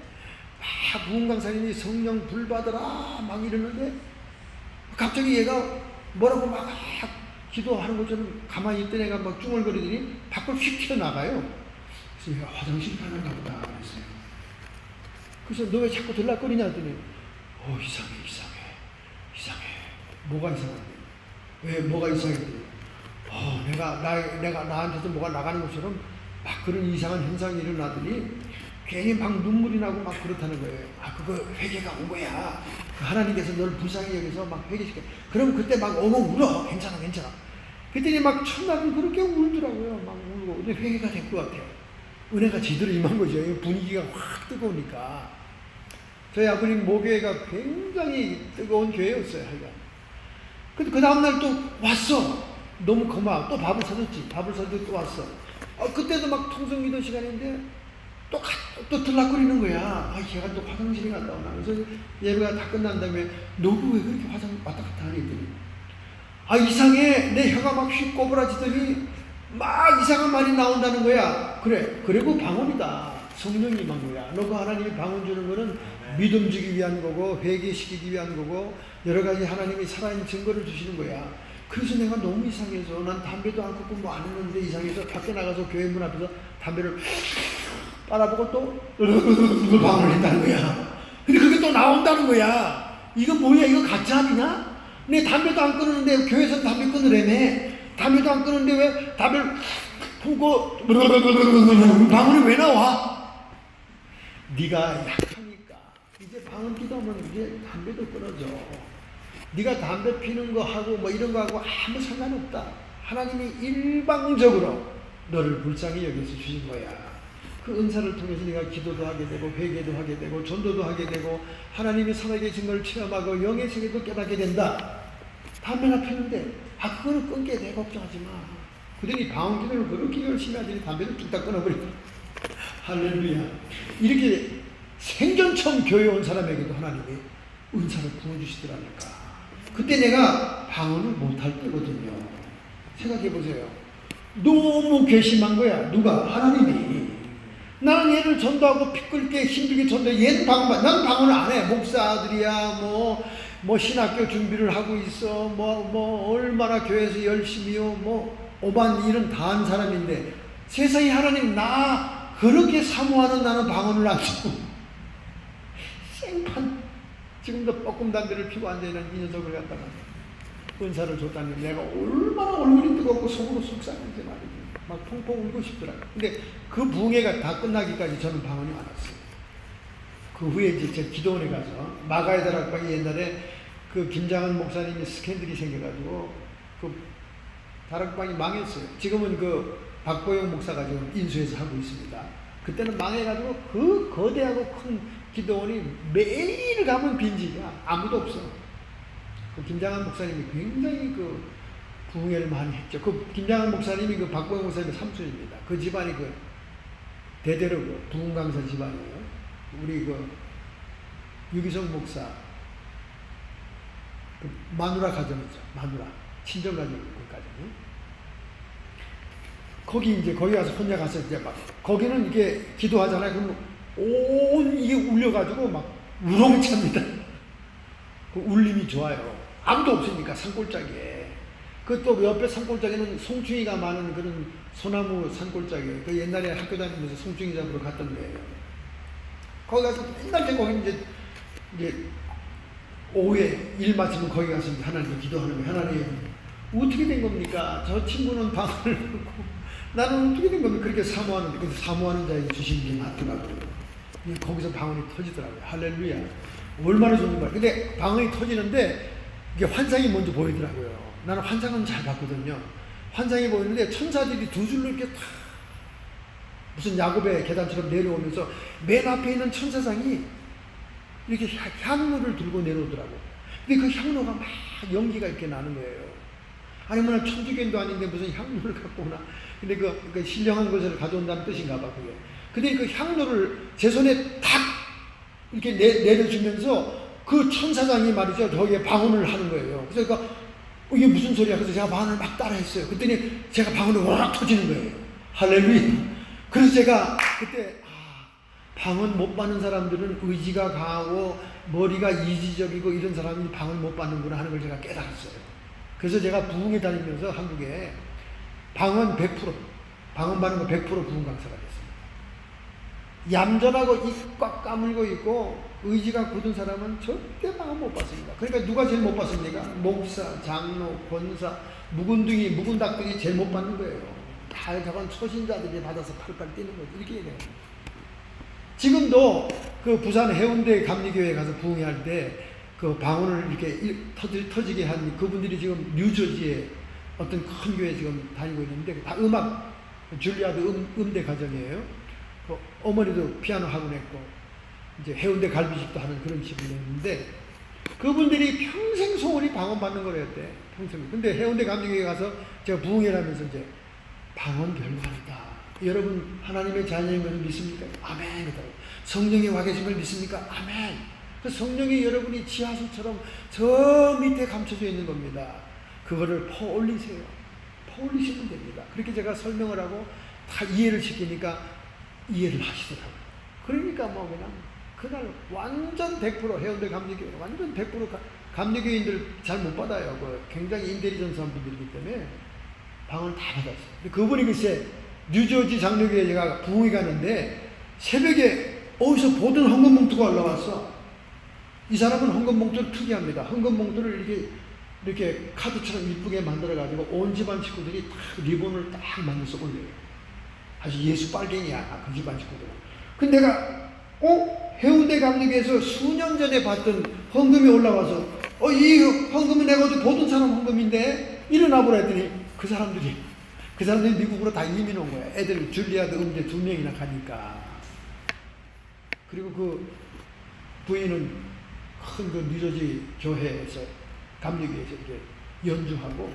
막 부흥 강사님이 성령 불 받으라 막 이러는데, 갑자기 얘가 뭐라고 막 기도하는 것처럼 가만히 있던 애가 막 중얼거리더니 밖을 휙 튀어나가요. 그래서 얘가 화장실 가는가 보다 그랬어요. 그래서 너 왜 자꾸 들락거리냐 했더니 이상해. 뭐가 이상한데? 왜 뭐가 이상한데? 내가 나한테서 뭐가 나가는 것처럼 막 그런 이상한 현상이 일어나더니 괜히 막 눈물이 나고 막 그렇다는 거예요. 그거 회개가 온 거야. 하나님께서 널 불쌍히 여기서 막 회개시켜. 그럼 그때 막 엉엉 울어. 괜찮아. 그랬더니 막 첫날은 그렇게 울더라고요. 막 울고. 근데 회개가 된 것 같아요. 은혜가 제대로 임한 거죠. 분위기가 확 뜨거우니까. 저희 아버님 모교회가 굉장히 뜨거운 교회였어요. 하여간. 근데 그 다음날 또 왔어. 너무 고마워. 또 밥을 사줬지. 밥을 사주고 또 왔어. 그때도 막 통성기도 시간인데 또 들락거리는 거야. 걔가 또 화장실에 갔다 오나. 그래서 예배가 다 끝난 다음에 너도 왜 그렇게 화장 왔다 갔다 하니? 했더니 이상해. 내 혀가 막 휙 꼬부라지더니 막 이상한 말이 나온다는 거야. 그리고 방언이다. 성령이 임한 거야. 너가 하나님이 방언 주는 거는 믿음 주기 위한 거고 회개시키기 위한 거고 여러 가지 하나님이 살아있는 증거를 주시는 거야. 그래서 내가 너무 이상해서 난 담배도 안 끊고 뭐 안 했는데 이상해서 밖에 나가서 교회 문 앞에서 담배를 빨아보고 또 방언을 했다는 거야. 근데 그게 또 나온다는 거야. 이거 뭐야? 이거 가짜이냐? 내 담배도 안 끊었는데 교회에서 담배 끊으래매. 담배도 안 끊었는데 왜 담배를 품고 방언이 왜 나와? 네가 약하니까. 이제 방언 기도하면 이제 담배도 끊어져. 네가 담배 피는 거 하고 뭐 이런 거 하고 아무 상관없다. 하나님이 일방적으로 너를 불쌍히 여겨서 주신 거야. 그 은사를 통해서 네가 기도도 하게 되고 회개도 하게 되고 전도도 하게 되고 하나님이 살아계신 걸 체험하고 영의 세계도 깨닫게 된다. 담배나 피는데 그거는 끊게 돼. 걱정하지 마. 그들이 방언 기도를 그렇게 열심히 하더니 담배를 뚝딱 끊어버린다. 할렐루야. 이렇게 생전 처음 교회 온 사람에게도 하나님이 은사를 부어주시더라니까. 그때 내가 방언을 못할 때거든요. 생각해보세요. 너무 괘씸한 거야. 누가? 하나님이. 나는 얘를 전도하고 피 끓게 힘들게 전도해. 얘는 난 방언을 안 해. 목사들이야 뭐 신학교 준비를 하고 있어. 얼마나 교회에서 열심히요. 오반 일은 다 한 사람인데 세상에 하나님 나 그렇게 사모하는 나는 방언을 안 치고 생판 지금도 뻐끔 담배를 피고 앉아있는 이 녀석을 갖다가 은사를 줬다니 내가 얼마나 얼굴이 뜨겁고 속으로 속상한지 말이지. 막 펑펑 울고 싶더라고요. 근데 그 부흥회가 다 끝나기까지 저는 방언이 많았어요. 그 후에 이제 제가 기도원에 가서 마가의 다락방에 옛날에 그 김장한 목사님이 스캔들이 생겨가지고 그 다락방이 망했어요. 지금은 그 박보영 목사가 지금 인수해서 하고 있습니다. 그때는 망해가지고 그 거대하고 큰 기도원이 매일 가면 빈집이야. 아무도 없어. 그 김장한 목사님이 굉장히 그 부흥회를 많이 했죠. 그 김장한 목사님이 그 박보영 목사님의 삼촌입니다. 그 집안이 그 대대로 그 부흥 강사 집안이에요. 우리 그 유기성 목사 그 마누라 가정이죠. 마누라 친정 가정 그 가정이. 거기 이제 거기 가서 혼자 가서 이제 막 거기는 이게 기도하잖아요. 그럼 온 이게 울려가지고 막 우렁찹니다. 그 울림이 좋아요. 아무도 없으니까 산골짜기에. 그 또 옆에 산골짜기는 송충이가 많은 그런 소나무 산골짜기. 그 옛날에 학교 다니면서 송충이 잡으러 갔던 데예요. 거기 가서 맨날 제가 거기 이제 오후에 일 마치면 거기 가서 하나님께 기도하는 거예요. 하나님 어떻게 된 겁니까? 저 친구는 방을 놓고 나는 어떻게 된 겁니까? 그렇게 사모하는데 그래서 사모하는 자에게 주시는 게 맞더라고요. 거기서 방언이 터지더라고요. 할렐루야. 얼마나 좋은 거야. 근데 방언이 터지는데 이게 환상이 먼저 보이더라고요. 나는 환상은 잘 봤거든요. 환상이 보이는데 천사들이 두 줄로 이렇게 탁 무슨 야곱의 계단처럼 내려오면서 맨 앞에 있는 천사장이 이렇게 향로를 들고 내려오더라고요. 근데 그 향로가 막 연기가 이렇게 나는 거예요. 아니 뭐나 천주교인도 아닌데 무슨 향로를 갖고 오나. 근데 그 신령한 것을 가져온다는 뜻인가 봐 그게. 근데 그 향로를 제 손에 탁 이렇게 내려주면서 그 천사장이 말이죠 저기에 방언을 하는 거예요. 그래서 이게 무슨 소리야? 그래서 제가 방언을 막 따라했어요. 그랬더니 제가 방언이 워낙 터지는 거예요. 할렐루야. 그래서 제가 그때 방언 못 받는 사람들은 의지가 강하고 머리가 이지적이고 이런 사람이 방언 못 받는구나 하는 걸 제가 깨달았어요. 그래서 제가 부흥회 다니면서 한국에 방언 100% 방언 받는 거 100% 부흥 강사가 됐습니다. 얌전하고 입 꽉 까물고 있고 의지가 굳은 사람은 절대 방언 못 받습니다. 그러니까 누가 제일 못 받습니까? 목사, 장로, 권사, 묵은둥이, 묵은닭들이 제일 못 받는 거예요. 다 저건 초신자들이 받아서 팔팔 뛰는 거지. 이렇게 얘기해요. 지금도 그 부산 해운대 감리교회 가서 부흥회 할 때 그 방언을 이렇게 터지게 한 그분들이 지금 뉴저지에 어떤 큰 교회 지금 다니고 있는데 다 음악 줄리아드 음대 가정이에요. 그 어머니도 피아노 학원 했고 이제 해운대 갈비집도 하는 그런 집이었는데 그분들이 평생 소원이 방언 받는 거랬대. 평생. 근데 해운대 감리교회 가서 제가 부흥회를 하면서 이제 방언 별거 아니다. 여러분 하나님의 자녀인 것을 믿습니까? 아멘. 그러더라고요. 성령이 와 계신 걸 믿습니까? 아멘. 그 성령이 여러분이 지하수처럼 저 밑에 감춰져 있는 겁니다. 그거를 퍼올리세요. 퍼올리시면 됩니다. 그렇게 제가 설명을 하고 다 이해를 시키니까 이해를 하시더라고요. 그러니까 뭐 그냥 그날 완전 100% 해운대 감리교회 완전 100% 감리교인들 잘 못 받아요. 그 굉장히 인텔리전스한 분들이기 때문에 방언을 다 받았어요. 근데 그분이 글쎄 뉴저지 장로교회 제가 부흥회 가는데 새벽에 어디서 보던 헌금 봉투가 올라왔어. 이 사람은 헌금 봉투를 특이합니다. 헌금 봉투를 이렇게 카드처럼 이쁘게 만들어가지고 온 집안 식구들이 딱 리본을 딱 만들어서 올려요. 아주 예수 빨갱이야, 그 집안 식구들은. 근데 내가, 해운대 감리교에서 수년 전에 봤던 헌금이 올라와서, 이 헌금은 내가 어디 보던 사람 헌금인데, 일어나 보라 했더니, 그 사람들이 미국으로 다 이민 온 거야. 애들 줄리아드 음대 2명이나 가니까. 그리고 그 부인은 큰 그 뉴저지 교회에서 감리교회에서 이렇게 연주하고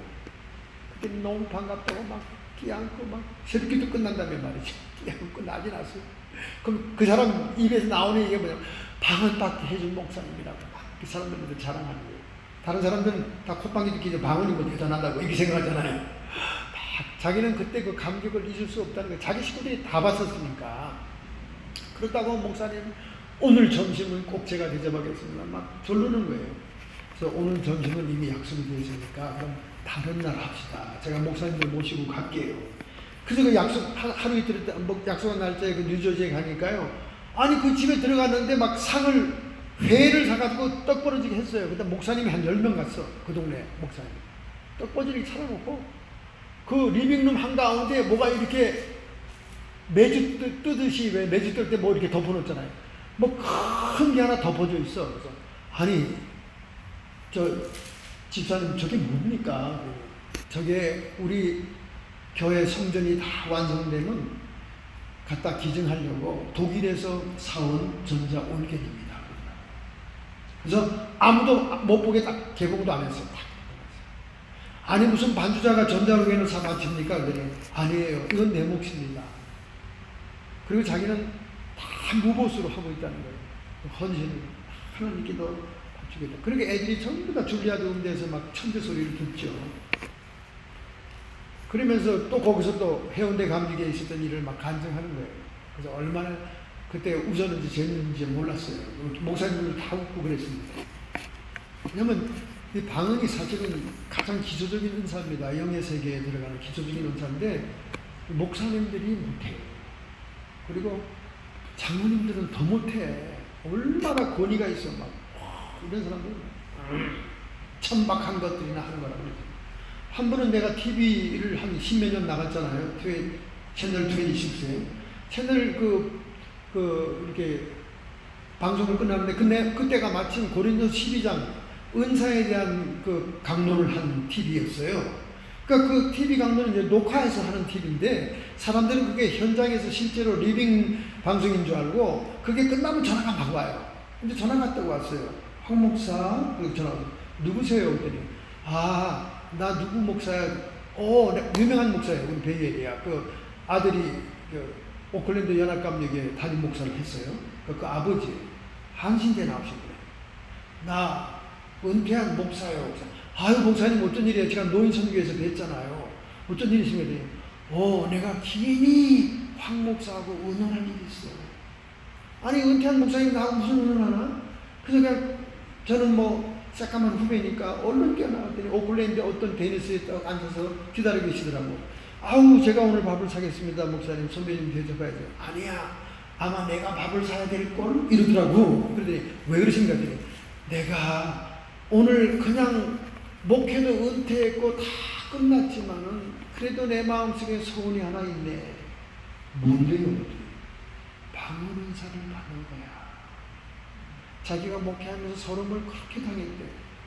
그때 너무 반갑다고 막 끼안고 막 새벽기도 끝난 다음에 말이죠. 끼안고 난리 났어요. 그럼 그 사람 입에서 나오는 얘기가 뭐냐면 방언 받게 해준 목사님이라고 막 그 사람들한테 자랑하는 거예요. 다른 사람들은 다 콧방귀 듣기 방언이 뭐 대단하다고 이렇게 생각하잖아요. 막 자기는 그때 그 감격을 잊을 수 없다는 거예요. 자기 식구들이 다 봤었으니까. 그렇다고 목사님 오늘 점심은 꼭 제가 대접하겠습니다. 막 졸르는 거예요. 그래서 오늘 점심은 이미 약속이 되어 있으니까 그럼 다른 날 합시다. 제가 목사님들 모시고 갈게요. 그래서 그 약속 하루 이틀 약속한 날짜에 그 뉴저지에 가니까요. 아니 그 집에 들어갔는데 막 회를 사가지고 떡 벌어지게 했어요. 그때 목사님이 한 10명 갔어. 그 동네 목사님. 떡 버지를 차려놓고 그 리빙룸 한가운데 뭐가 이렇게 매주 뜨듯이 왜 매주 뜰 때 뭐 이렇게 덮어놓잖아요. 뭐 큰 게 하나 덮어져 있어. 그래서 아니 저 집사님 저게 뭡니까? 저게 우리 교회 성전이 다 완성되면 갖다 기증하려고 독일에서 사온 전자 온겐입니다. 그래서 아무도 못 보게 딱 개봉도 안 했어요. 아니 무슨 반주자가 전자 온겐을 사 바칩니까? 그랬더니 아니에요. 이건 내 몫입니다. 그리고 자기는 다 무보수로 하고 있다는 거예요. 헌신을 하나님께 더 바치겠다. 그러니까 애들이 전부 다 줄리아드 음대에서 막 천재 소리를 듣죠. 그러면서 또 거기서 또 해운대 감리교에 있었던 일을 막 간증하는 거예요. 그래서 얼마나 그때 웃었는지 재밌는지 몰랐어요. 목사님들 다 웃고 그랬습니다. 왜냐면 이 방언이 사실은 가장 기초적인 은사입니다. 영의 세계에 들어가는 기초적인 은사인데 목사님들이 못해요. 그리고 장로님들은 더 못해. 얼마나 권위가 있어. 막 이런 사람들은 천박한 것들이나 하는 거라고 그러죠. 한 번은 내가 TV를 한 10몇 년 나갔잖아요. 채널 26에. 채널 이렇게 방송을 끝났는데, 그때가 마침 고린도서 12장 은사에 대한 그 강론을 한 TV였어요. 그러니까 그 TV 강론은 이제 녹화해서 하는 TV인데, 사람들은 그게 현장에서 실제로 리빙 방송인 줄 알고, 그게 끝나면 전화가 막 와요. 근데 전화가 왔다고 왔어요. 황 목사, 전화 와서, 누구세요? 그랬더니, 나 누구 목사야? 유명한 목사예요. 우리 베이에리아. 그 아들이 오클랜드 연합감역에 담임 목사를 했어요. 그 아버지 한신대 나오신 거예요. 나 은퇴한 목사예요. 아유 목사님 어쩐 일이에요? 제가 노인선교에서 뵀잖아요. 어쩐 일이신가요? 내가 긴히 황 목사하고 의논할 일이 있어. 아니 은퇴한 목사님 나하고 무슨 의논하나? 그래서 그냥 저는 새까만 후배니까 얼른 뛰어나갔더니 오클랜드 어떤 베니스에 딱 앉아서 기다리고 계시더라고. 제가 오늘 밥을 사겠습니다. 목사님, 선배님 대접해야죠. 아니야, 아마 내가 밥을 사야 될걸? 이러더라고. 그러더니 왜 그러신가 했더니 내가 오늘 그냥 목회도 은퇴했고 다 끝났지만은 그래도 내 마음속에 소원이 하나 있네. 뭔데요? 방언 은사를 받는 거야. 자기가 목회하면서 서름을 그렇게 당했대.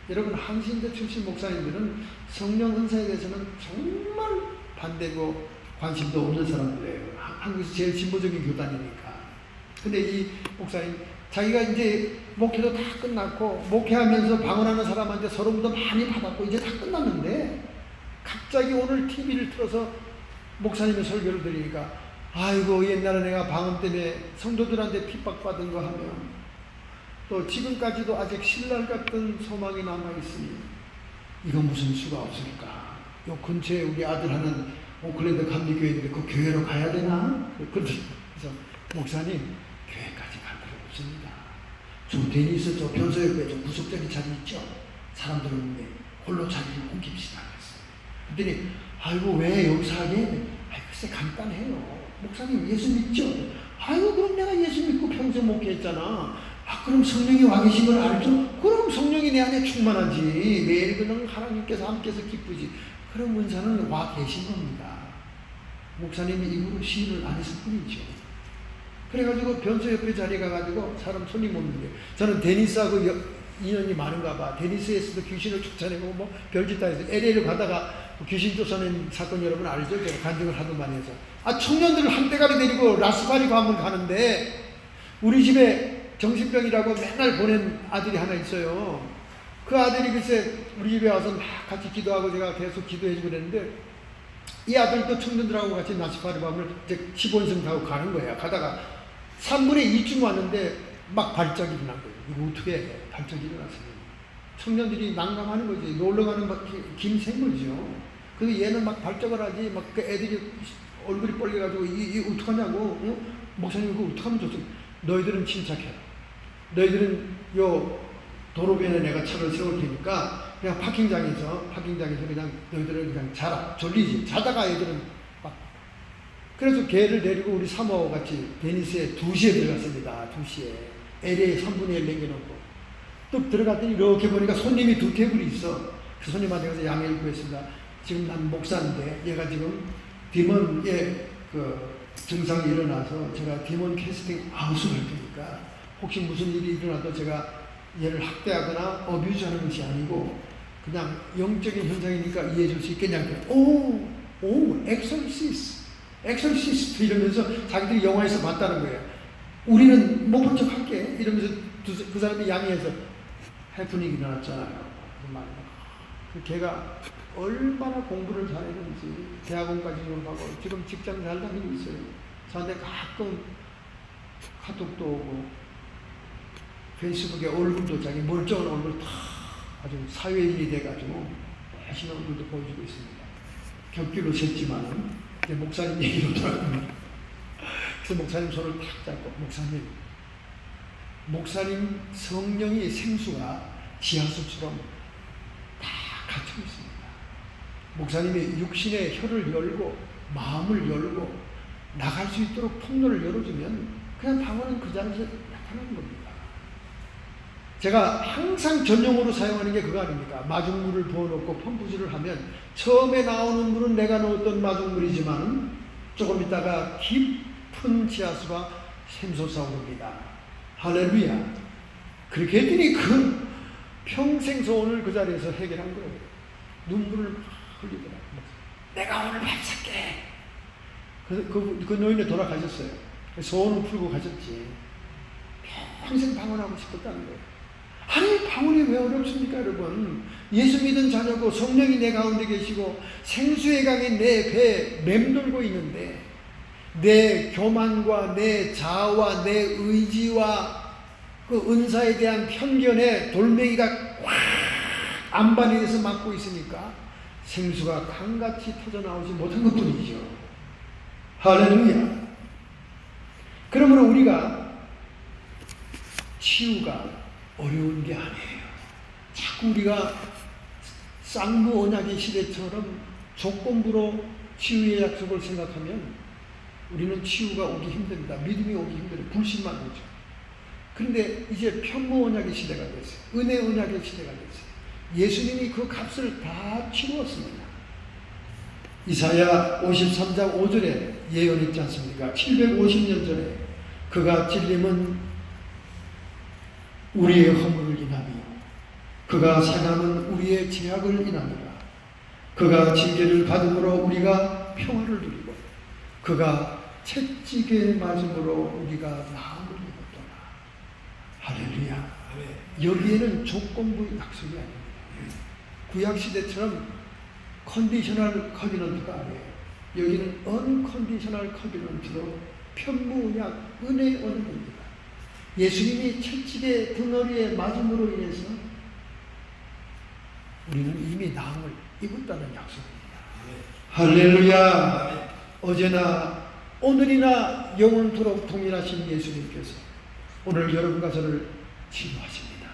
여러분 한신대 출신 목사님들은 성령 은사에 대해서는 정말 반대고 관심도 없는 사람들이에요. 한국에서 제일 진보적인 교단이니까. 근데 이 목사님 자기가 이제 목회도 다 끝났고 목회하면서 방언하는 사람한테 서름도 많이 받았고 이제 다 끝났는데 갑자기 오늘 TV를 틀어서 목사님의 설교를 들으니까 아이고 옛날에 내가 방언 때문에 성도들한테 핍박받은 거 하면 또 지금까지도 아직 신랄 같은 소망이 남아있으니 이건 무슨 수가 없을까. 요 근처에 우리 아들 하는 오클랜드 감리교회인데 그 교회로 가야 되나? 그래서 목사님 교회까지 갈 필요 없습니다. 저 데니스 저 변소협회 저 구석자리 자리 있죠? 사람들은 홀로 자리를 옮깁시다 그랬어요. 그랬더니 아이고 왜 여기서 하게? 글쎄 간단해요. 목사님 예수 믿죠? 그럼 내가 예수 믿고 평생 목회했잖아. 그럼 성령이 와 계신 걸 알죠? 그럼 성령이 내 안에 충만하지. 매일 그는 하나님께서 함께서 기쁘지. 그럼 은사는 와 계신 겁니다. 목사님이 입으로 시인을 안 했을 뿐이죠. 그래가지고 변소협회 자리에 가가지고 사람 손님 없는데 저는 데니스하고 인연이 많은가 봐. 데니스에서도 귀신을 쫓아내고 별짓 다 해서 LA를 가다가 귀신 쫓아낸 사건 여러분 알죠? 제가 간증을 하도 많이 해서 청년들을 한대가리 데리고 라스바리 관문 가는데 우리 집에 정신병이라고 맨날 보낸 아들이 하나 있어요. 그 아들이 글쎄 우리 집에 와서 막 같이 기도하고 제가 계속 기도해주고 그랬는데 이 아들도 청년들하고 같이 나시파리 밤을 이제 15인승 타고 가는 거예요. 가다가 3분의 2쯤 왔는데 막 발작이 일어난 거예요. 이거 어떻게 해? 발작이 일어났어요. 청년들이 난감하는 거지. 놀러가는 긴 생물이죠. 그래서 얘는 막 발작을 하지 막 그 애들이 얼굴이 빨개가지고 이 어떡하냐고. 목사님 그거 어떡하면 좋습니까? 너희들은 침착해라. 너희들은 요 도로변에 내가 차를 세울 테니까 그냥 파킹장에서 그냥 너희들은 그냥 자라. 졸리지. 자다가 애들은 막. 그래서 걔를 데리고 우리 사모하고 같이 베니스에 2시에 들어갔습니다. 2시에. LA에 3분의 1 남겨놓고. 또 들어갔더니 이렇게 보니까 손님이 2테이블이 있어. 그 손님한테 가서 양해를 구했습니다. 지금 난 목사인데 얘가 지금 디몬의 증상이 일어나서 제가 디몬 캐스팅 아웃을 할 테니까 혹시 무슨 일이 일어나도 제가 얘를 학대하거나 어뷰즈하는 것이 아니고 그냥 영적인 현상이니까 이해해 줄 수 있겠냐. 엑소시스트 이러면서 자기들이 영화에서 봤다는 거예요. 우리는 못 본 척 할게. 이러면서 그 사람이 양해해서 해프닝이 일어났잖아요. 그 걔가 얼마나 공부를 잘했는지 대학원까지 졸업하고 지금 직장 잘 다니고 있어요. 저한테 가끔 카톡도 오고 페이스북에 얼굴도 자기 멀쩡한 얼굴 다 아주 사회인이 돼가지고 멋있는 얼굴도 보여주고 있습니다. 격기로 셌지만은 이제 목사님 얘기로 돌아갑니다. 그래서 목사님 손을 탁 잡고 목사님 성령이 생수가 지하수처럼 다 갇혀 있습니다. 목사님이 육신의 혀를 열고 마음을 열고 나갈 수 있도록 통로를 열어주면 그냥 방언은 그 자리에서 나타나는 겁니다. 제가 항상 전용으로 사용하는 게 그거 아닙니까? 마중물을 부어놓고 펌프질을 하면 처음에 나오는 물은 내가 넣었던 마중물이지만 조금 있다가 깊은 지하수가 샘솟아 오릅니다. 할렐루야. 그렇게 했더니 그 평생 소원을 그 자리에서 해결한 거예요. 눈물을 막 흘리더라고요. 내가 오늘 밥 살게. 그 노인이 돌아가셨어요. 소원을 풀고 가셨지. 평생 방언하고 싶었다는 거예요. 아니 방언이 왜 어렵습니까 여러분? 예수 믿은 자녀고 성령이 내 가운데 계시고 생수의 강이 내 배에 맴돌고 있는데 내 교만과 내 자아와 내 의지와 그 은사에 대한 편견에 돌멩이가 확 안반이 돼서 막고 있으니까 생수가 강같이 터져나오지 못한 것뿐이죠. 할렐루야. 그러므로 우리가 치유가 어려운 게 아니에요. 자꾸 우리가 쌍무 언약의 시대처럼 조건부로 치유의 약속을 생각하면 우리는 치유가 오기 힘듭니다. 믿음이 오기 힘들어요. 불신만 오죠. 그런데 이제 편무 언약의 시대가 됐어요. 은혜 언약의 시대가 됐어요. 예수님이 그 값을 다 치루었습니다. 이사야 53장 5절에 예언 있지 않습니까? 750년 전에 그가 찔림은 우리의 허물을 인하며 그가 상함은 우리의 죄악을 인하니라. 그가 징계를 받음으로 우리가 평화를 누리고 그가 채찍에 맞음으로 우리가 나음을 입었더라. 할렐루야. 여기에는 조건부 약속이 아닙니다. 구약시대처럼 컨디셔널 커비넌트가 아니에요. 여기는 언컨디셔널 커비넌트로 편무약 은혜 언약입니다. 예수님이 채찍의 등허리에 맞음으로 인해서 우리는 이미 나음을 입었다는 약속입니다. 할렐루야. 어제나 오늘이나 영원토록 동일하신 예수님께서 오늘 여러분과 저를 치유하십니다.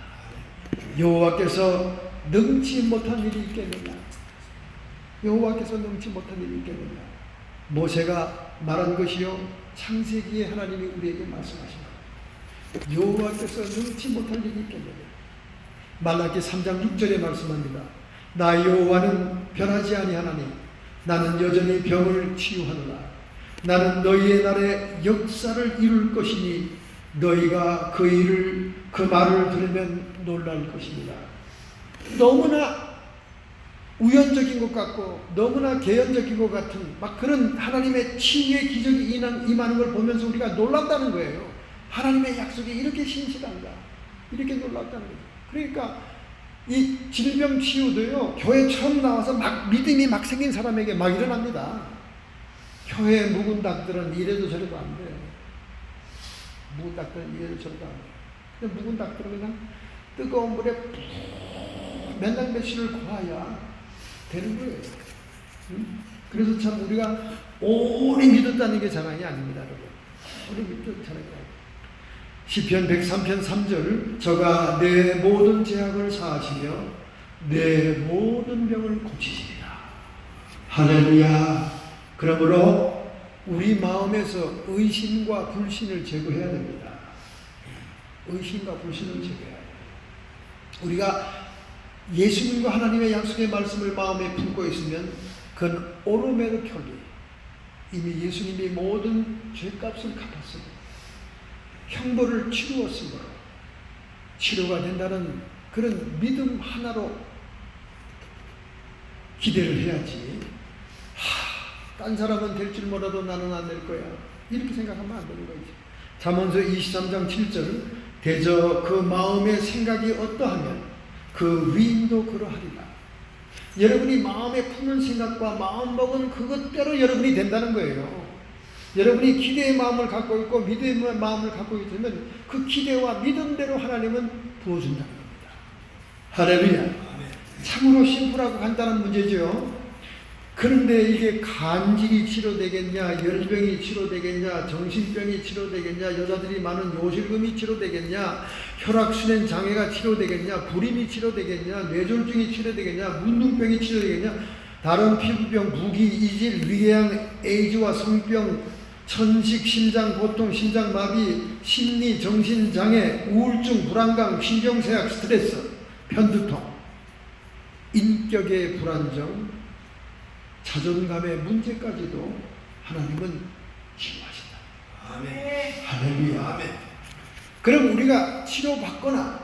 여호와께서 능치 못한 일이 있겠느냐? 여호와께서 능치 못한 일이 있겠느냐? 모세가 말한 것이요 창세기에 하나님이 우리에게 말씀하신 것. 여호와께서 능치 못할 일이 있겠느냐? 말라기 3장 6절에 말씀합니다. 나 여호와는 변하지 아니하나니 나는 여전히 병을 치유하노라. 나는 너희의 날에 역사를 이룰 것이니 너희가 그 말을 들으면 놀랄 것입니다. 너무나 우연적인 것 같고 너무나 개연적인 것 같은 막 그런 하나님의 치유의 기적이 임하는 걸 보면서 우리가 놀랐다는 거예요. 하나님의 약속이 이렇게 신실한가, 이렇게 놀랐다는 거예요. 그러니까 이 질병 치유도요 교회 처음 나와서 막 믿음이 막 생긴 사람에게 막 일어납니다. 교회 묵은 닭들은 이래도 저래도 안 돼요. 묵은 닭들은 이래도 저래도 안 돼요. 근데 묵은 닭들은 그냥 뜨거운 물에 맨날 며칠을 구워야 되는 거예요. 그래서 참 우리가 오래 믿었다는 게 자랑이 아닙니다, 여러분. 오래 믿었다는 자랑이 아닙니다. 시편 103편 3절 저가 내 모든 죄악을 사하시며 내 모든 병을 고치시리라. 할렐루야. 그러므로 우리 마음에서 의심과 불신을 제거해야 됩니다. 의심과 불신을 제거해야 됩니다. 우리가 예수님과 하나님의 약속의 말씀을 마음에 품고 있으면 그건 오로메르 켤리 이미 예수님이 모든 죄값을 갚았습니다. 형벌을 치루었으므로 치료가 된다는 그런 믿음 하나로 기대를 해야지. 딴 사람은 될 줄 몰라도 나는 안 될 거야. 이렇게 생각하면 안 되는 거지. 잠언서 23장 7절 대저 그 마음의 생각이 어떠하면 그 위인도 그러하리라. 여러분이 마음에 품는 생각과 마음먹은 그것대로 여러분이 된다는 거예요. 여러분이 기대의 마음을 갖고 있고 믿음의 마음을 갖고 있으면 그 기대와 믿음대로 하나님은 부어준다는 겁니다. 할렐루야. 참으로 심플하고 간단한 문제죠. 그런데 이게 간질이 치료되겠냐, 열병이 치료되겠냐, 정신병이 치료되겠냐, 여자들이 많은 요실금이 치료되겠냐, 혈액순환 장애가 치료되겠냐, 불임이 치료되겠냐, 뇌졸중이 치료되겠냐, 문둥병이 치료되겠냐, 다른 피부병, 무기, 이질, 위궤양, 에이즈와 성병, 천식, 심장 고통, 심장마비, 심리, 정신장애, 우울증, 불안감, 신경쇠약, 스트레스, 편두통, 인격의 불안정, 자존감의 문제까지도 하나님은 치유하신다.
아멘.
할렐루야.
아멘.
그럼 우리가 치료받거나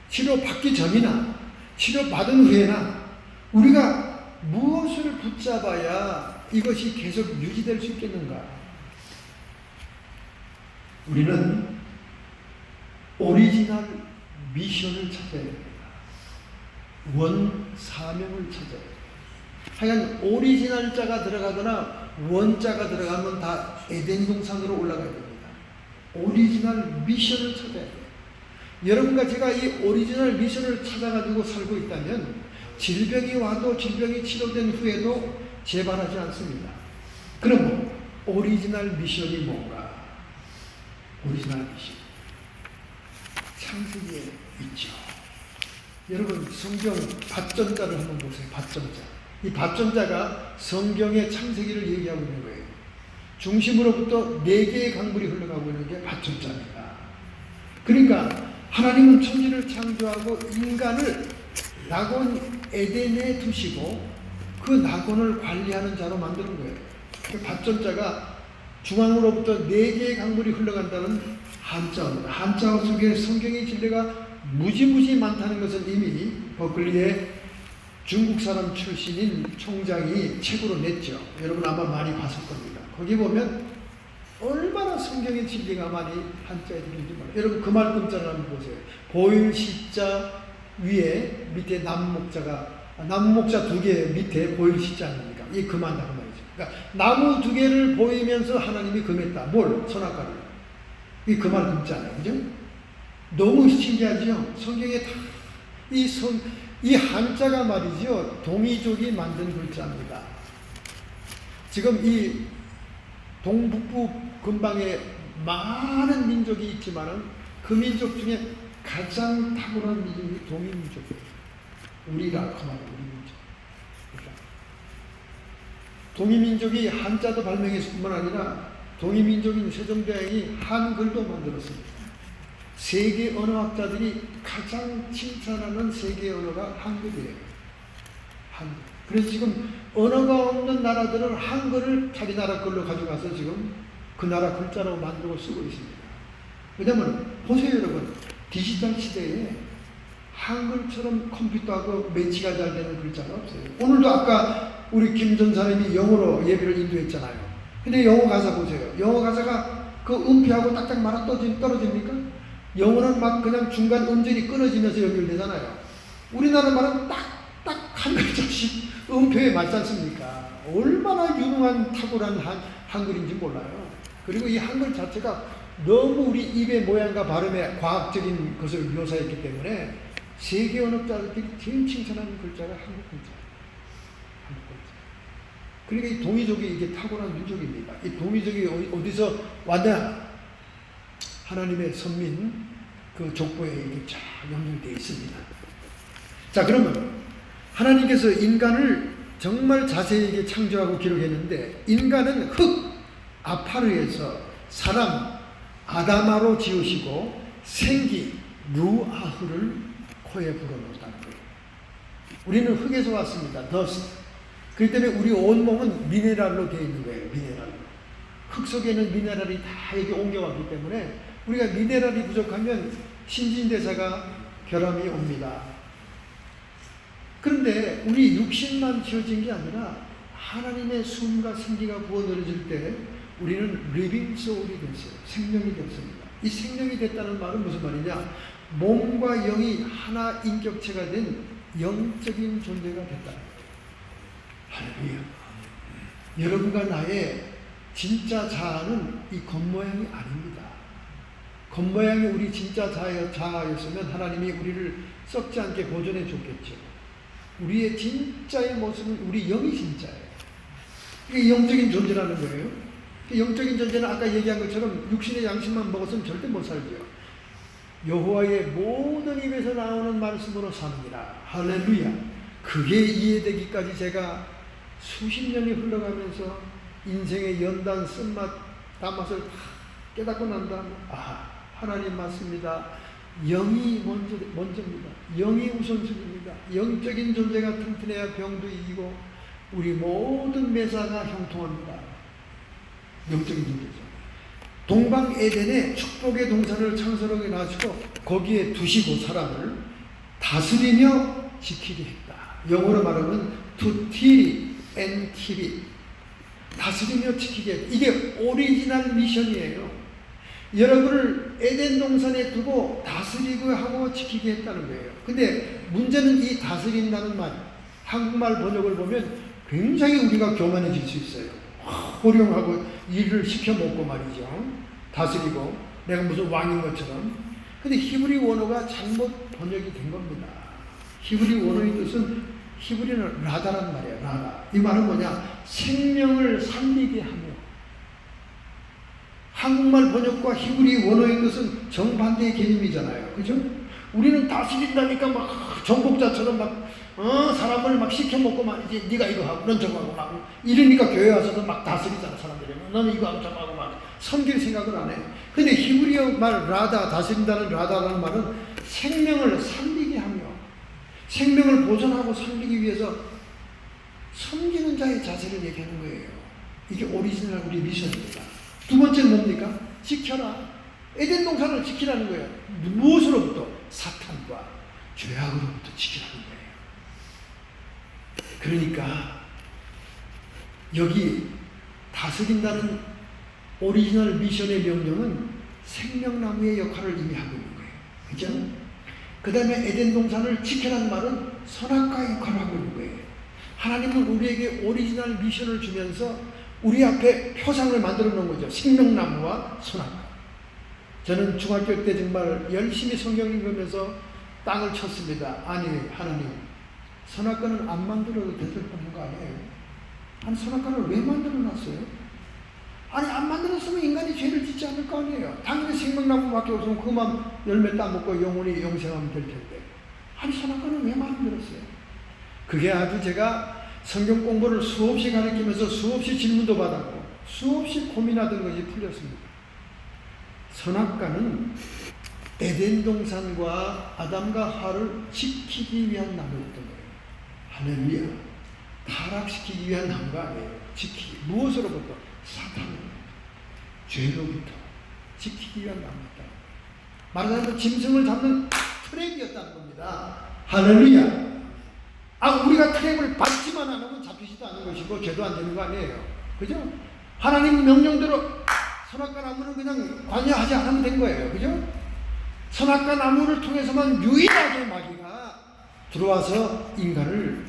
치료받기 전이나 치료받은 후에나 우리가 무엇을 붙잡아야 이것이 계속 유지될 수 있겠는가? 우리는 오리지널 미션을 찾아야 됩니다. 원 사명을 찾아야 됩니다. 하여간 오리지널자가 들어가거나 원자가 들어가면 다 에덴 동산으로 올라가야 됩니다. 오리지널 미션을 찾아야 돼요. 여러분과 제가 이 오리지널 미션을 찾아가지고 살고 있다면 질병이 와도 질병이 치료된 후에도 재발하지 않습니다. 그럼 오리지널 미션이 뭔가? 오리지널 미션 창세기에 있죠. 여러분 성경 밭전자를 한번 보세요. 밭전자. 이 밭전자가 성경의 창세기를 얘기하고 있는 거예요. 중심으로부터 4개의 강물이 흘러가고 있는 게 밭전자입니다. 그러니까 하나님은 천지를 창조하고 인간을 낙원 에덴에 두시고 그 낙원을 관리하는 자로 만드는 거예요. 그 밭전자가 중앙으로부터 4개의 강물이 흘러간다는 한자어입니다. 한자어 속에 성경의 진리가 무지무지 많다는 것은 이미 버클리의 중국 사람 출신인 총장이 책으로 냈죠. 여러분 아마 많이 봤을 겁니다. 거기 보면 얼마나 성경의 진리가 많이 한자에 들어있는지 몰라요. 여러분 그 말끔자를 한번 보세요. 보일 시자 위에 밑에 나무 목자 2개 밑에 보일 시자 아닙니까? 이 금한다고 말이죠. 그러니까 나무 2개를 보이면서 하나님이 금했다. 뭘? 선악과를. 이 그 말끔자네요. 그죠? 너무 신기하죠? 성경에 다 이 한자가 말이죠. 동이족이 만든 글자입니다. 지금 이 동북부 근방에 많은 민족이 있지만은 그 민족 중에 가장 탁월한 민족이 동이민족이에요. 우리가 그만 우리 민족. 그러니까 동이민족이 한자도 발명했을 뿐만 아니라 동이민족인 세종대왕이 한글도 만들었습니다. 세계 언어학자들이 가장 칭찬하는 세계 언어가 한글이에요. 한글. 그래서 지금 언어가 없는 나라들은 한글을 자기 나라 걸로 가져가서 지금 그 나라 글자로 만들고 쓰고 있습니다. 왜냐하면 보세요 여러분. 디지털 시대에 한글처럼 컴퓨터하고 매치가 잘 되는 글자가 없어요. 오늘도 아까 우리 김 전사님이 영어로 예배를 인도했잖아요. 근데 영어 가사 보세요. 영어 가사가 그 음피하고 딱딱 맞아 떨어집니까? 영어는 막 그냥 중간 음절이 끊어지면서 연결되잖아요. 우리나라 말은 딱딱 한 글자씩 음표에 맞지 않습니까? 얼마나 유능한 탁월한 한글인지 몰라요. 그리고 이 한글 자체가 너무 우리 입의 모양과 발음의 과학적인 것을 묘사했기 때문에 세계 언어자들이 제일 칭찬하는 글자가 한국 글자예요. 한국 글자. 그러니까 이 동이족이 이게 탁월한 민족입니다. 이 동이족이 어디서 왔냐? 하나님의 선민 그 족보에 이게 쫙 연결되어 있습니다. 자, 그러면 하나님께서 인간을 정말 자세하게 창조하고 기록했는데 인간은 흙 아파르에서 사람 아다마로 지으시고 생기 루아흐를 코에 불어넣었다는 거예요. 우리는 흙에서 왔습니다. 더스트. 그렇기 때문에 우리 온몸은 미네랄로 되어 있는 거예요. 미네랄로. 흙 속에는 미네랄이 다 여기 옮겨왔기 때문에 우리가 미네랄이 부족하면 신진대사가 결함이 옵니다. 그런데 우리 육신만 지어진 게 아니라 하나님의 숨과 생기가 부어넣어질 때 우리는 리빙 소울이 됐어요. 생명이 됐습니다. 이 생명이 됐다는 말은 무슨 말이냐? 몸과 영이 하나 인격체가 된 영적인 존재가 됐다는 거예요. 할렐루야. 여러분과 나의 진짜 자아는 이 겉모양이 아닙니다. 겉모양이 우리 진짜 자아였으면 하나님이 우리를 썩지 않게 보존해 줬겠죠. 우리의 진짜의 모습은 우리 영이 진짜예요. 이게 영적인 존재라는 거예요. 영적인 존재는 아까 얘기한 것처럼 육신의 양식만 먹어서는 절대 못 살죠. 여호와의 모든 입에서 나오는 말씀으로 사느니라. 할렐루야. 그게 이해되기까지 제가 수십 년이 흘러가면서 인생의 연단, 쓴맛, 단맛을 다 깨닫고 난 다음에 하나님 맞습니다. 영이 먼저입니다. 영이 우선순위입니다. 영적인 존재가 튼튼해야 병도 이기고 우리 모든 매사가 형통합니다. 영적인 존재죠. 동방 에덴에 축복의 동산을 창설하게 놔주고 거기에 두시고 사람을 다스리며 지키게 했다. 영어로 말하면 to till and keep it. 다스리며 지키게 했다. 이게 오리지널 미션이에요. 여러분을 에덴 동산에 두고 다스리고 하고 지키게 했다는 거예요. 근데 문제는 이 다스린다는 말, 한국말 번역을 보면 굉장히 우리가 교만해질 수 있어요. 호령하고 일을 시켜먹고 말이죠. 다스리고 내가 무슨 왕인 것처럼. 근데 히브리 원어가 잘못 번역이 된 겁니다. 히브리 원어의 뜻은 히브리는 라다란 말이에요. 라다. 이 말은 뭐냐? 생명을 살리게 하며. 한국말 번역과 히브리 원어의 뜻은 정반대의 개념이잖아요. 그죠? 우리는 다스린다니까 막 정복자처럼 막 사람을 막 시켜먹고 말이지. 네가 이거 하고 넌 저거 하고 막 이러니까 교회 와서도 막 다스리잖아. 사람들이. 너는 이거 하고 저거 하고 막 섬길 생각을 안 해. 근데 히브리어 말 라다, 다스린다는 라다라는 말은 생명을 살리게 하며 생명을 보존하고 살리기 위해서 섬기는 자의 자세를 얘기하는 거예요. 이게 오리지널 우리 미션입니다. 두 번째는 뭡니까? 지켜라. 에덴 동산을 지키라는 거예요. 무엇으로부터? 사탄과 죄악으로부터 지키라는 거예요. 그러니까 여기 다스린다는 오리지널 미션의 명령은 생명나무의 역할을 이미 하고 있는 거예요. 그죠? 그 다음에 에덴 동산을 지켜라는 말은 선악과 역할을 하고 있는 거예요. 하나님은 우리에게 오리지널 미션을 주면서 우리 앞에 표상을 만들어 놓은 거죠. 생명나무와 선악과. 저는 중학교 때 정말 열심히 성경 읽으면서 땅을 쳤습니다. 아니 하나님, 선악과는 안 만들어도 되는 거 아니에요? 아니 선악과를 왜 만들어 놨어요? 아니 안 만들었으면 인간이 죄를 짓지 않을 거 아니에요. 당연히 생명나무밖에 없으면 그만 열매 따먹고 영원히 영생하면 될 텐데. 아니 선악과는 왜 만들었어요? 그게 아주 제가 성경 공부를 수없이 가르치면서 수없이 질문도 받았고 수없이 고민하던 것이 풀렸습니다. 선악과는 에덴 동산과 아담과 하와를 지키기 위한 나무였던 거예요. 할렐루야. 타락시키기 위한 나무가 아니에요. 지키기. 무엇으로부터? 사탄으로부터. 죄로부터 지키기 위한 나무였다. 말하자면 짐승을 잡는 트랩이었다는 겁니다. 할렐루야. 우리가 트랩을 밟지만 안 하면 잡히지도 않는 것이고 죄도 안 되는 거 아니에요. 그죠? 하나님 명령대로 선악과 나무는 그냥 관여하지 않으면 된 거예요. 그죠? 선악과 나무를 통해서만 유일하게 마귀가 들어와서 인간을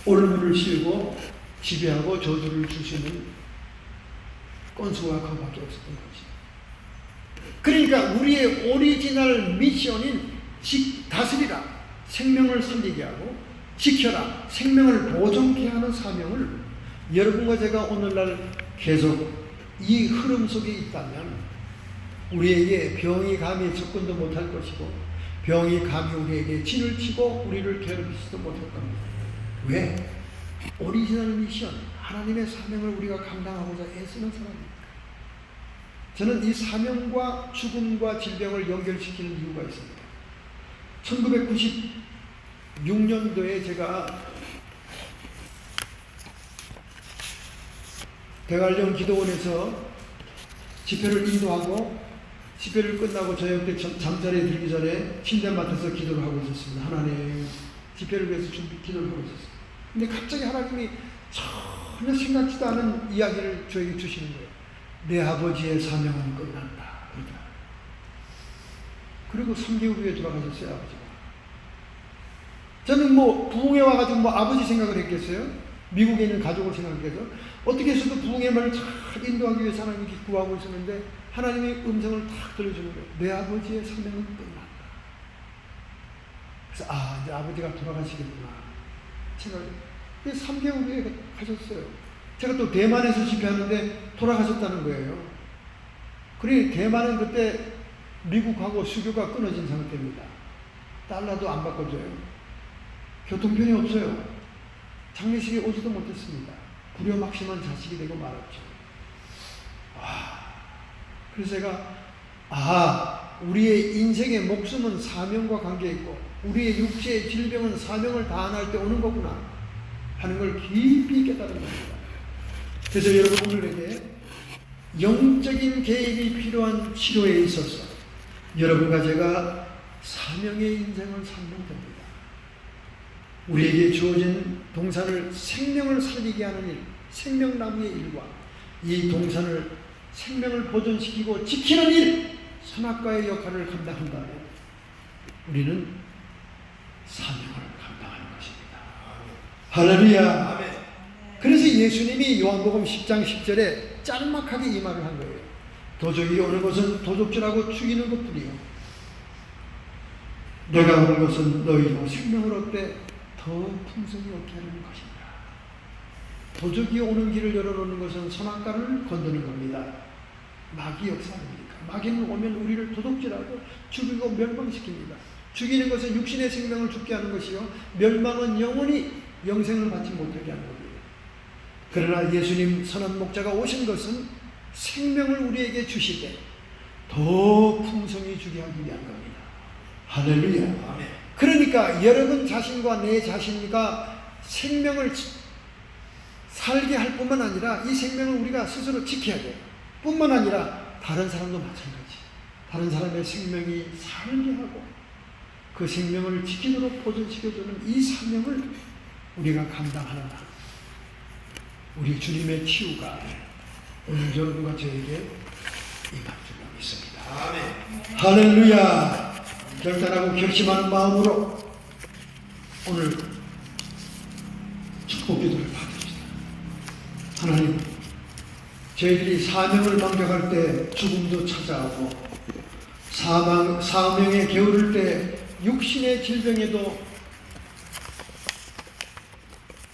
올무를 씌우고 지배하고 저주를 줄 수 있는 건수가 그거밖에 없었던 거지. 그러니까 우리의 오리지널 미션인 다스리라, 생명을 살리게 하고 지켜라, 생명을 보존케 하는 사명을 여러분과 제가 오늘날 계속 이 흐름 속에 있다면 우리에게 병이 감히 접근도 못할 것이고 병이 감히 우리에게 진을 치고 우리를 괴롭히지도 못할 겁니다. 왜? 오리지널 미션, 하나님의 사명을 우리가 감당하고자 애쓰는 사람입니다. 저는 이 사명과 죽음과 질병을 연결시키는 이유가 있습니다. 1996년도에 제가 대관령 기도원에서 집회를 인도하고 집회를 끝나고 저녁 때 잠자리에 들기 전에 침대맡에서 기도를 하고 있었습니다. 하나님, 집회를 위해서 기도를 하고 있었어요. 근데 갑자기 하나님이 전혀 생각지도 않은 이야기를 저에게 주시는 거예요. 내 아버지의 사명은 끝난다. 그리고 3개월 후에 돌아가셨어요, 아버지가. 저는 뭐 부흥회 와가지고 뭐 아버지 생각을 했겠어요? 미국에 있는 가족을 생각해서 어떻게 해서도 부흥의 말을 잘 인도하기 위해서 하나님께 구하고 있었는데 하나님의 음성을 탁 들려주는 거예요. 내 아버지의 사명은 끝났다. 그래서 이제 아버지가 돌아가시겠구나 생각을. 3개월 후에 가셨어요. 제가 또 대만에서 집회하는데 돌아가셨다는 거예요. 그러니 대만은 그때 미국하고 수교가 끊어진 상태입니다. 달러도 안 바꿔줘요. 교통편이 없어요. 장례식에 오지도 못했습니다. 부려막심한 자식이 되고 말았죠. 그래서 제가 우리의 인생의 목숨은 사명과 관계있고 우리의 육체의 질병은 사명을 다할 때 오는 거구나 하는 걸 깊이 깨달은 겁니다. 그래서 여러분들에게 영적인 개입이 필요한 치료에 있어서 여러분과 제가 사명의 인생을 살면 됩니다. 우리에게 주어진 동산을 생명을 살리게 하는 일, 생명나무의 일과 이 동산을 생명을 보존시키고 지키는 일, 선악과의 역할을 감당한다면 우리는 사명을 감당하는 것입니다. 할렐루야. 그래서 예수님이 요한복음 10장 10절에 짤막하게 이 말을 한 거예요. 도적이 오는 것은 도적질하고 죽이는 것뿐이요. 내가 온 것은 너희로 생명을 얻되 더 풍성히 얻게 하는 것입니다. 도적이 오는 길을 열어놓는 것은 선악과를 건드는 겁니다. 마귀 역사 아닙니까? 마귀는 오면 우리를 도둑질하고 죽이고 멸망시킵니다. 죽이는 것은 육신의 생명을 죽게 하는 것이요, 멸망은 영원히 영생을 받지 못하게 하는 겁니다. 그러나 예수님 선한 목자가 오신 것은 생명을 우리에게 주시되 더 풍성히 주게 하기 위한 겁니다. 할렐루야. 아멘. 그러니까 여러분 자신과 내 자신과 생명을 살게 할 뿐만 아니라 이 생명을 우리가 스스로 지켜야 돼요. 뿐만 아니라 다른 사람도 마찬가지. 다른 사람의 생명이 살게 하고 그 생명을 지키도록 보존시켜주는 이 사명을 우리가 감당하는 우리 주님의 치유가 오늘 여러분과 저에게 임할 줄로 믿습니다. 아멘. 할렐루야. 결단하고 결심하는 마음으로 오늘 축복 기도를 받읍시다. 하나님, 저희들이 사명을 망각할 때 죽음도 찾아오고 사명에 게으를 때 육신의 질병에도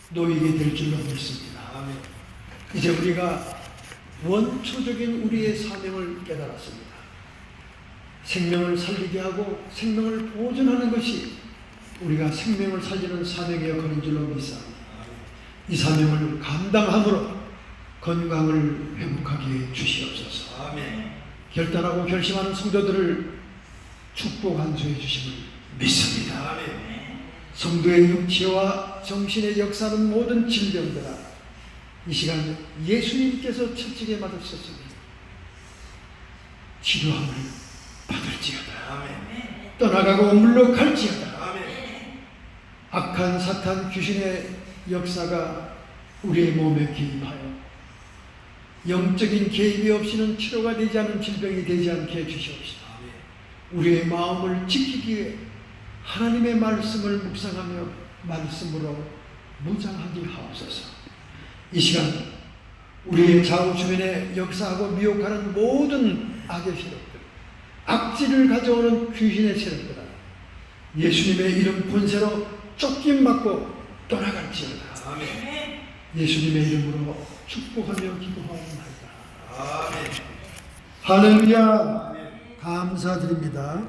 놓이게 될 줄로 믿습니다. 아멘. 이제 우리가 원초적인 우리의 사명을 깨달았습니다. 생명을 살리게 하고 생명을 보존하는 것이 우리가 생명을 살리는 사명의 역할인 줄로 믿습니다. 이 사명을 감당함으로 건강을 회복하게 주시옵소서. 아멘. 결단하고 결심하는 성도들을 축복 안수해 주심을 믿습니다. 아멘. 성도의 육체와 정신의 역사는 모든 질병들아 이 시간 예수님께서 채찍에 맞으셨으니 치료함을 받을지어다. 아멘. 떠나가고 물러갈지어다. 아멘. 악한 사탄 귀신의 역사가 우리의 몸에 개입하여 영적인 개입이 없이는 치료가 되지 않은 질병이 되지 않게 해주시옵소서. 우리의 마음을 지키기 위해 하나님의 말씀을 묵상하며 말씀으로 무장하게 하옵소서. 이 시간 우리의 좌우 주변에 역사하고 미혹하는 모든 악의 세력들, 악질을 가져오는 귀신의 세력들아 예수님의 이름 권세로 쫓김받고 떠나갈지어다. 아멘. 예수님의 이름으로 축복하며 기도하옵나이다. 아멘. 할렐루야. 감사드립니다.